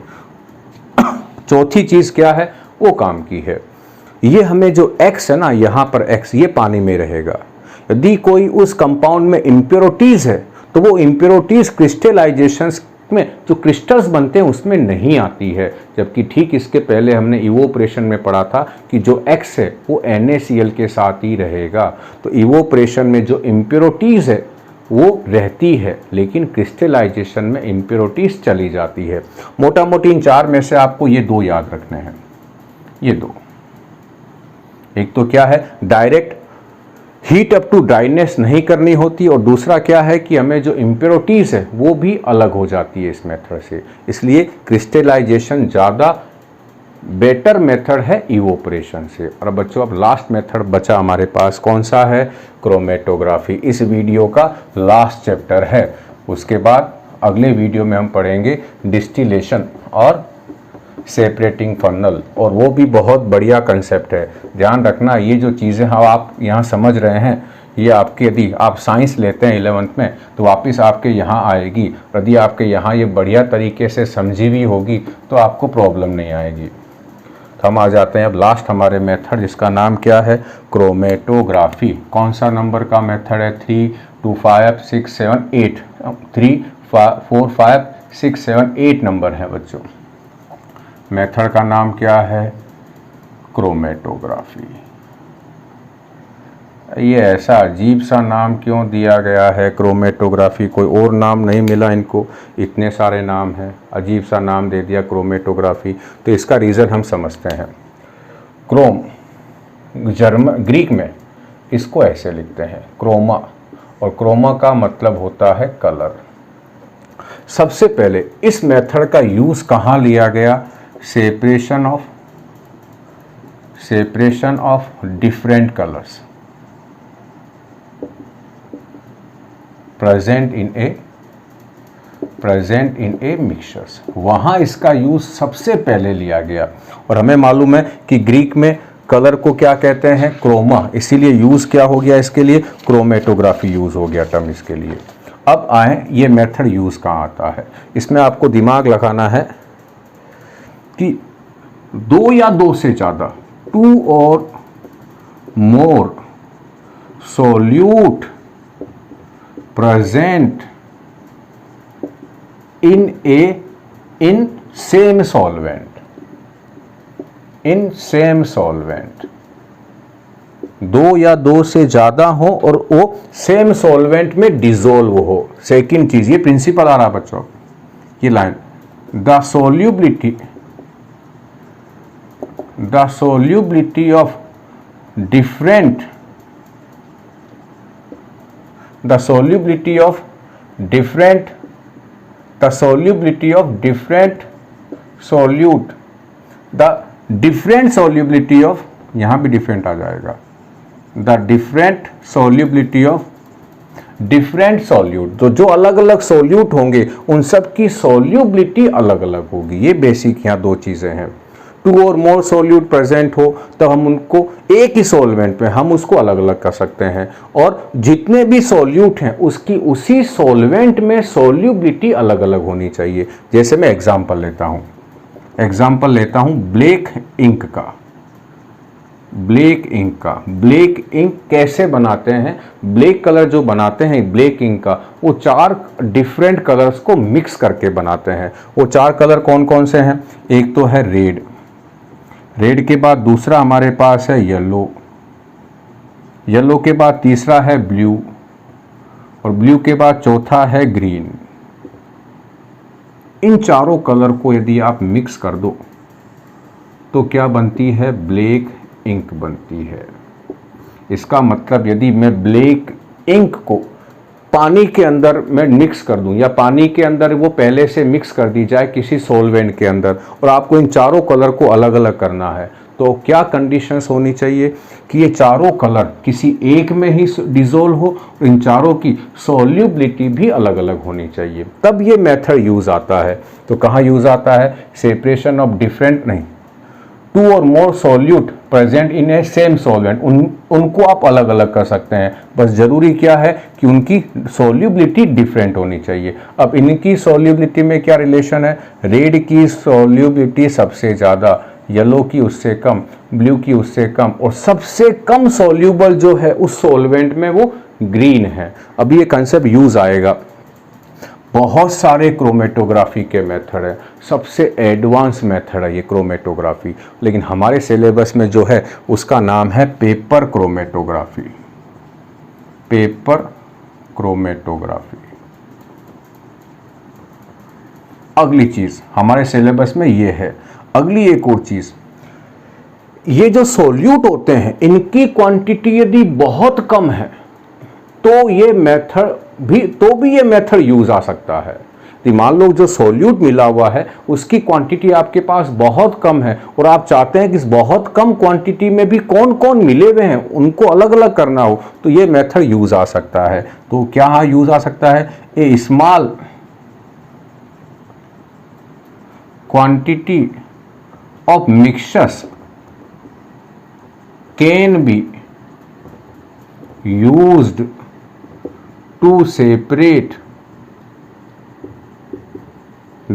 चौथी चीज़ क्या है, वो काम की है। ये हमें जो X है ना, यहाँ पर X, ये पानी में रहेगा। यदि कोई उस कंपाउंड में इम्प्योरिटीज़ है तो वो इम्प्योरिटीज़ क्रिस्टलाइजेशंस में जो क्रिस्टल्स बनते हैं उसमें नहीं आती है। जबकि ठीक इसके पहले हमने इवोपरेशन में पढ़ा था कि जो X है वो NaCl के साथ ही रहेगा। तो इवोपरेशन में जो इम्प्योरिटीज़ है वो रहती है, लेकिन क्रिस्टलाइजेशन में इम्प्योरिटीज चली जाती है। मोटा मोटी इन चार में से आपको ये दो याद रखने हैं, ये दो। एक तो क्या है, direct heat up to dryness नहीं करनी होती, और दूसरा क्या है कि हमें जो इम्प्योरिटीज है वो भी अलग हो जाती है इस मेथड से। इसलिए क्रिस्टलाइजेशन ज़्यादा बेटर मेथड है इवोपरेशन से। और बच्चों अब लास्ट मेथड बचा हमारे पास, कौन सा है? क्रोमेटोग्राफी। इस वीडियो का लास्ट चैप्टर है। उसके बाद अगले वीडियो में हम पढ़ेंगे डिस्टिलेशन और सेपरेटिंग फर्नल, और वो भी बहुत बढ़िया कंसेप्ट है। ध्यान रखना, ये जो चीज़ें आप यहाँ समझ रहे हैं, ये आपके, यदि आप साइंस लेते हैं 11th में तो वापस आपके यहाँ आएगी। यदि आपके यहाँ ये बढ़िया तरीके से समझी भी होगी तो आपको प्रॉब्लम नहीं आएगी। तो हम आ जाते हैं अब लास्ट हमारे मेथड, जिसका नाम क्या है? क्रोमेटोग्राफी। कौन सा नंबर का मेथड है? 3, 2, 5, 6, 7, 8। 3, 4, 5, 6, 7, 8 नंबर है बच्चों। मेथड का नाम क्या है? क्रोमेटोग्राफी। ये ऐसा अजीब सा नाम क्यों दिया गया है क्रोमेटोग्राफी? कोई और नाम नहीं मिला इनको, इतने सारे नाम हैं, अजीब सा नाम दे दिया क्रोमेटोग्राफी। तो इसका रीज़न हम समझते हैं। क्रोम, ग्रीक में इसको ऐसे लिखते हैं क्रोमा, और क्रोमा का मतलब होता है कलर। सबसे पहले इस मेथड का यूज़ कहाँ लिया गया? Separation of different colours present in A mixtures, वहाँ इसका यूज़ सबसे पहले लिया गया। और हमें मालूम है कि ग्रीक में कलर को क्या कहते हैं? क्रोमा। इसीलिए यूज़ क्या हो गया इसके लिए? क्रोमेटोग्राफी यूज़ हो गया टर्म इसके लिए। अब आए, ये मेथड यूज़ कहाँ आता है? इसमें आपको दिमाग लगाना है कि दो या दो से ज़्यादा, 2 or more solute present in same solvent, दो या दो से ज़्यादा हो और वो सेम सॉल्वेंट में डिजोल्व हो। सेकंड चीज़, ये प्रिंसिपल आ रहा बच्चों, ये line, the solubility of different solute, the different solubility of, यहाँ भी डिफरेंट आ जाएगा, the different solubility of different solute, तो जो अलग अलग सॉल्यूट होंगे उन सब की सॉल्युबिलिटी अलग अलग होगी। ये बेसिक यहाँ दो चीज़ें हैं। 2 और मोर सॉल्यूट प्रेजेंट हो तो हम उनको एक ही सॉल्वेंट में हम उसको अलग अलग कर सकते हैं, और जितने भी सॉल्यूट हैं उसकी उसी सॉल्वेंट में सॉल्युबिलिटी अलग अलग होनी चाहिए। जैसे मैं एग्जांपल लेता हूँ ब्लैक इंक का। ब्लैक इंक का। ब्लैक इंक कैसे बनाते हैं? ब्लैक कलर जो बनाते हैं ब्लैक इंक का, वो 4 डिफरेंट कलर्स को मिक्स करके बनाते हैं। वो 4 कलर कौन कौन से हैं? एक तो है रेड, रेड के बाद दूसरा हमारे पास है येलो, येलो के बाद तीसरा है ब्लू, और ब्लू के बाद चौथा है ग्रीन। इन चारों कलर को यदि आप मिक्स कर दो तो क्या बनती है? ब्लैक इंक बनती है। इसका मतलब यदि मैं ब्लैक इंक को पानी के अंदर मैं मिक्स कर दूं, या पानी के अंदर वो पहले से मिक्स कर दी जाए किसी सॉल्वेंट के अंदर, और आपको इन चारों कलर को अलग अलग करना है, तो क्या कंडीशंस होनी चाहिए कि ये चारों कलर किसी एक में ही डिसोल्व हो, और इन चारों की सॉल्युबिलिटी भी अलग अलग होनी चाहिए, तब ये मेथड यूज़ आता है। तो कहाँ यूज़ आता है? सेपरेशन ऑफ डिफरेंट नहीं, 2 और मोर solute present in A same solvent, उनको आप अलग अलग कर सकते हैं, बस ज़रूरी क्या है कि उनकी सॉल्युबिलिटी डिफरेंट होनी चाहिए। अब इनकी सॉल्युबिलिटी में क्या रिलेशन है? रेड की सॉल्युबिलिटी सबसे ज़्यादा, येलो की उससे कम, ब्लू की उससे कम, और सबसे कम सॉल्युबल जो है उस सॉल्वेंट में वो ग्रीन है। अब ये कंसेप्ट यूज़ आएगा। बहुत सारे क्रोमेटोग्राफी के मेथड है, सबसे एडवांस मेथड है ये क्रोमेटोग्राफी, लेकिन हमारे सिलेबस में जो है उसका नाम है पेपर क्रोमेटोग्राफी। Paper chromatography. अगली चीज़ हमारे सिलेबस में ये है। अगली एक और चीज़, ये जो सोल्यूट होते हैं इनकी क्वांटिटी यदि बहुत कम है तो ये मेथड भी ये मेथड यूज आ सकता है। तो मान लो जो सोल्यूट मिला हुआ है उसकी क्वांटिटी आपके पास बहुत कम है, और आप चाहते हैं कि इस बहुत कम क्वांटिटी में भी कौन कौन मिले हुए हैं उनको अलग अलग करना हो, तो ये मेथड यूज आ सकता है। तो क्या यूज आ सकता है? A small quantity of mixtures can be used to separate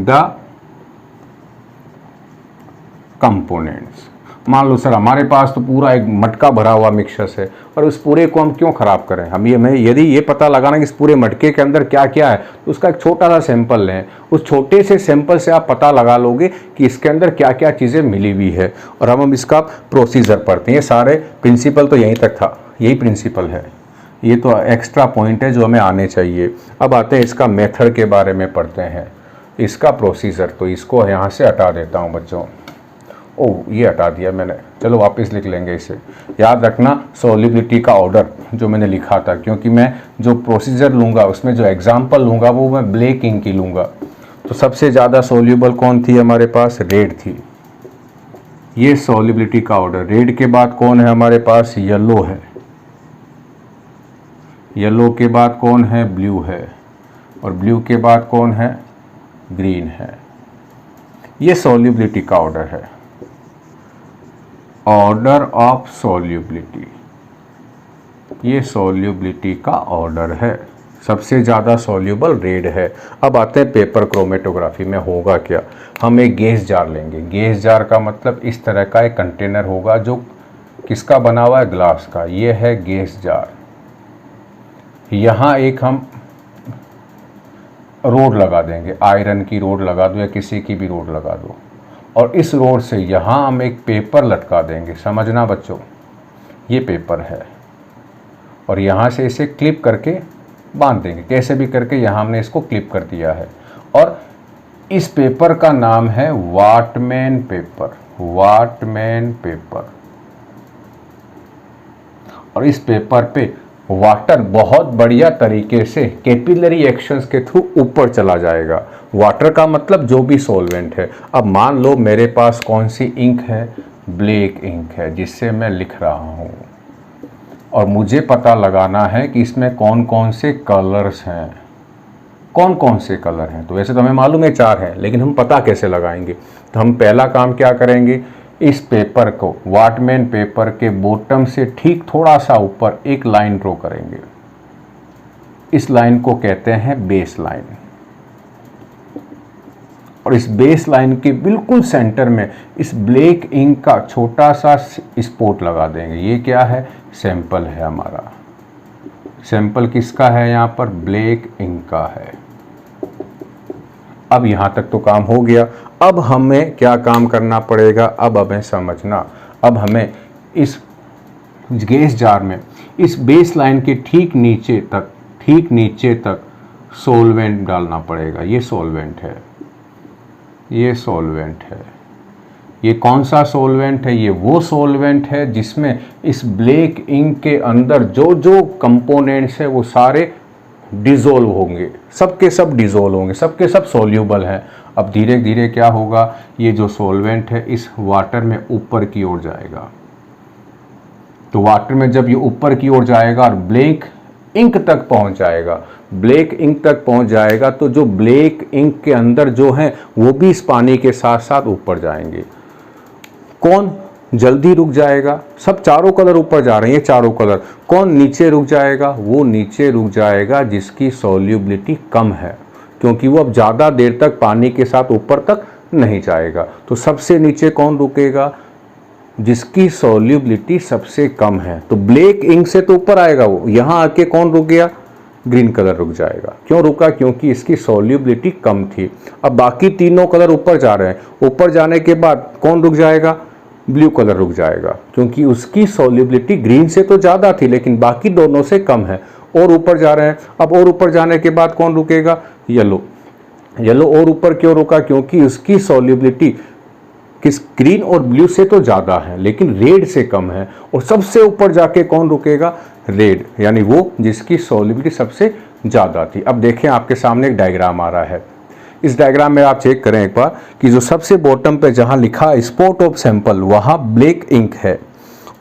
the components। मान लो सर हमारे पास तो पूरा एक मटका भरा हुआ मिक्सचर है, और उस पूरे को हम क्यों ख़राब करें? हम यदि ये पता लगाना कि इस पूरे मटके के अंदर क्या क्या है, तो उसका एक छोटा सा सैंपल लें। उस छोटे से सैंपल से आप पता लगा लोगे कि इसके अंदर क्या क्या चीज़ें मिली हुई है, और हम इसका प्रोसीजर पढ़ते हैं। ये सारे प्रिंसिपल तो यहीं तक था, यही प्रिंसिपल है, ये तो एक्स्ट्रा पॉइंट है जो हमें आने चाहिए। अब आते हैं इसका मेथड के बारे में पढ़ते हैं, इसका प्रोसीजर। तो इसको यहाँ से हटा देता हूँ बच्चों। ओह, ये हटा दिया मैंने, चलो वापस लिख लेंगे इसे। याद रखना सॉल्युबिलिटी का ऑर्डर जो मैंने लिखा था, क्योंकि मैं जो प्रोसीजर लूँगा उसमें जो एग्जाम्पल लूँगा वो मैं ब्लैक इंक की लूँगा। तो सबसे ज़्यादा सॉल्युबल कौन थी हमारे पास? रेड थी। ये सॉल्युबिलिटी का ऑर्डर। रेड के बाद कौन है हमारे पास? येलो है। येलो के बाद कौन है? ब्लू है। और ब्लू के बाद कौन है? ग्रीन है। ये सॉल्युबिलिटी का ऑर्डर है, ऑर्डर ऑफ सॉल्युबिलिटी। ये सॉल्युबिलिटी का ऑर्डर है। सबसे ज़्यादा सॉल्युबल रेड है। अब आते हैं पेपर क्रोमेटोग्राफी में होगा क्या। हम एक गैस जार लेंगे। गैस जार का मतलब इस तरह का एक कंटेनर होगा जो किसका बना हुआ है? ग्लास का। ये है गैस जार। यहाँ एक हम रोड लगा देंगे, आयरन की रोड लगा दो या किसी की भी रोड लगा दो, और इस रोड से यहाँ हम एक पेपर लटका देंगे। समझना बच्चों, ये पेपर है, और यहाँ से इसे क्लिप करके बांध देंगे। कैसे भी करके यहाँ हमने इसको क्लिप कर दिया है, और इस पेपर का नाम है वाटमैन पेपर। Whatman paper. और इस पेपर पे वाटर बहुत बढ़िया तरीके से कैपिलरी एक्शंस के थ्रू ऊपर चला जाएगा। वाटर का मतलब जो भी सॉल्वेंट है। अब मान लो मेरे पास कौन सी इंक है? ब्लैक इंक है, जिससे मैं लिख रहा हूँ, और मुझे पता लगाना है कि इसमें कौन कौन से कलर्स हैं। कौन कौन से कलर हैं? तो वैसे तो हमें मालूम है 4 हैं, लेकिन हम पता कैसे लगाएंगे? तो हम पहला काम क्या करेंगे, इस पेपर को, वाटमैन पेपर के बॉटम से ठीक थोड़ा सा ऊपर एक लाइन ड्रॉ करेंगे। इस लाइन को कहते हैं बेस लाइन। और इस बेस लाइन के बिल्कुल सेंटर में इस ब्लैक इंक का छोटा सा स्पॉट लगा देंगे। ये क्या है? सैंपल है हमारा। सैंपल किसका है? यहाँ पर ब्लैक इंक का है। अब यहाँ तक तो काम हो गया। अब हमें क्या काम करना पड़ेगा? अब हमें समझना, अब हमें इस गैस जार में इस बेस लाइन के ठीक नीचे तक सॉल्वेंट डालना पड़ेगा। ये सॉल्वेंट है, ये सॉल्वेंट है। ये कौन सा सॉल्वेंट है? ये वो सॉल्वेंट है जिसमें इस ब्लैक इंक के अंदर जो जो कंपोनेंट्स है वो सारे डिज़ोल्व होंगे, सबके सब डिज़ोल्व होंगे, सबके सब सॉल्यूबल हैं। अब धीरे धीरे क्या होगा? ये जो सॉल्वेंट है इस वाटर में ऊपर की ओर जाएगा। तो वाटर में जब ये ऊपर की ओर जाएगा और ब्लैक इंक तक पहुंच जाएगा, ब्लैक इंक तक पहुंच जाएगा, तो जो ब्लैक इंक के अंदर जो है वो भी इस पानी के साथ साथ ऊपर जाएंगे। कौन जल्दी रुक जाएगा? सब चारों कलर ऊपर जा रहे हैं, ये चारों कलर। कौन नीचे रुक जाएगा? वो नीचे रुक जाएगा जिसकी सॉल्युबिलिटी कम है, क्योंकि वो अब ज़्यादा देर तक पानी के साथ ऊपर तक नहीं जाएगा। तो सबसे नीचे कौन रुकेगा? जिसकी सॉल्युबिलिटी सबसे कम है। तो ब्लैक इंक से तो ऊपर आएगा वो, यहाँ आके कौन रुक गया? ग्रीन कलर रुक जाएगा। क्यों रुका? क्योंकि इसकी सॉल्युबिलिटी कम थी। अब बाकी तीनों कलर ऊपर जा रहे हैं, ऊपर जाने के बाद कौन रुक जाएगा? ब्लू कलर रुक जाएगा, क्योंकि उसकी सॉल्युबिलिटी ग्रीन से तो ज़्यादा थी लेकिन बाकी दोनों से कम है, और ऊपर जा रहे हैं। अब और ऊपर जाने के बाद कौन रुकेगा? येलो। येलो और ऊपर क्यों रुका? क्योंकि उसकी सॉल्युबिलिटी किस ग्रीन और ब्लू से तो ज़्यादा है लेकिन रेड से कम है। और सबसे ऊपर जाके कौन रुकेगा? रेड, यानी वो जिसकी सॉल्युबिलिटी सबसे ज़्यादा थी। अब देखें आपके सामने एक डायग्राम आ रहा है। इस डायग्राम में आप चेक करें एक बार कि जो सबसे बॉटम पे जहाँ लिखा स्पॉट ऑफ सैंपल वहाँ ब्लैक इंक है,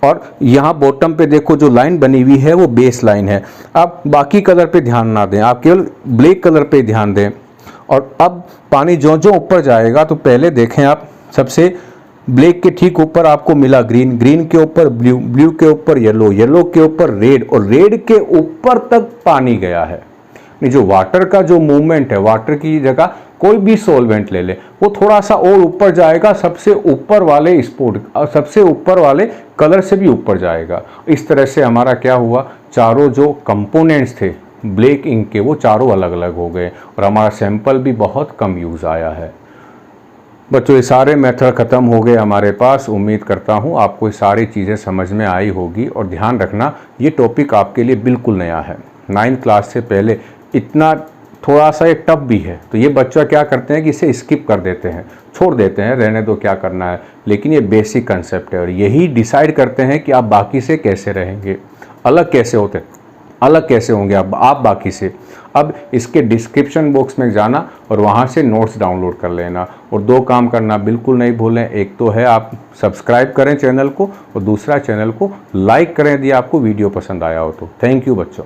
और यहाँ बॉटम पे देखो जो लाइन बनी हुई है वो बेस लाइन है। आप बाकी कलर पे ध्यान ना दें, आप केवल ब्लैक कलर पे ध्यान दें। और अब पानी जो जो ऊपर जाएगा तो पहले देखें आप, सबसे ब्लैक के ठीक ऊपर आपको मिला ग्रीन, ग्रीन के ऊपर ब्लू, ब्लू के ऊपर येलो, येलो के ऊपर रेड, और रेड के ऊपर तक पानी गया है। जो वाटर का जो मूवमेंट है, वाटर की जगह कोई भी सॉल्वेंट ले ले, वो थोड़ा सा और ऊपर जाएगा, सबसे ऊपर वाले स्पॉट, सबसे ऊपर वाले कलर से भी ऊपर जाएगा। इस तरह से हमारा क्या हुआ? चारों जो कंपोनेंट्स थे ब्लैक इंक के वो चारों अलग अलग हो गए और हमारा सैंपल भी बहुत कम यूज़ आया है। बच्चों, ये सारे मेथड ख़त्म हो गए हमारे पास। उम्मीद करता हूँ आपको ये सारी चीज़ें समझ में आई होगी। और ध्यान रखना, ये टॉपिक आपके लिए बिल्कुल नया है। 9th क्लास से पहले इतना थोड़ा सा ये टफ भी है, तो ये बच्चा क्या करते हैं कि इसे स्किप कर देते हैं, छोड़ देते हैं, रहने दो क्या करना है। लेकिन ये बेसिक कंसेप्ट है और यही डिसाइड करते हैं कि आप बाकी से कैसे रहेंगे, अलग कैसे होते, अलग कैसे होंगे आप बाकी से। अब इसके डिस्क्रिप्शन बॉक्स में जाना और वहाँ से नोट्स डाउनलोड कर लेना। और 2 काम करना बिल्कुल नहीं भूलें, एक तो है आप सब्सक्राइब करें चैनल को, और दूसरा चैनल को लाइक करें यदि आपको वीडियो पसंद आया हो तो। थैंक यू बच्चों।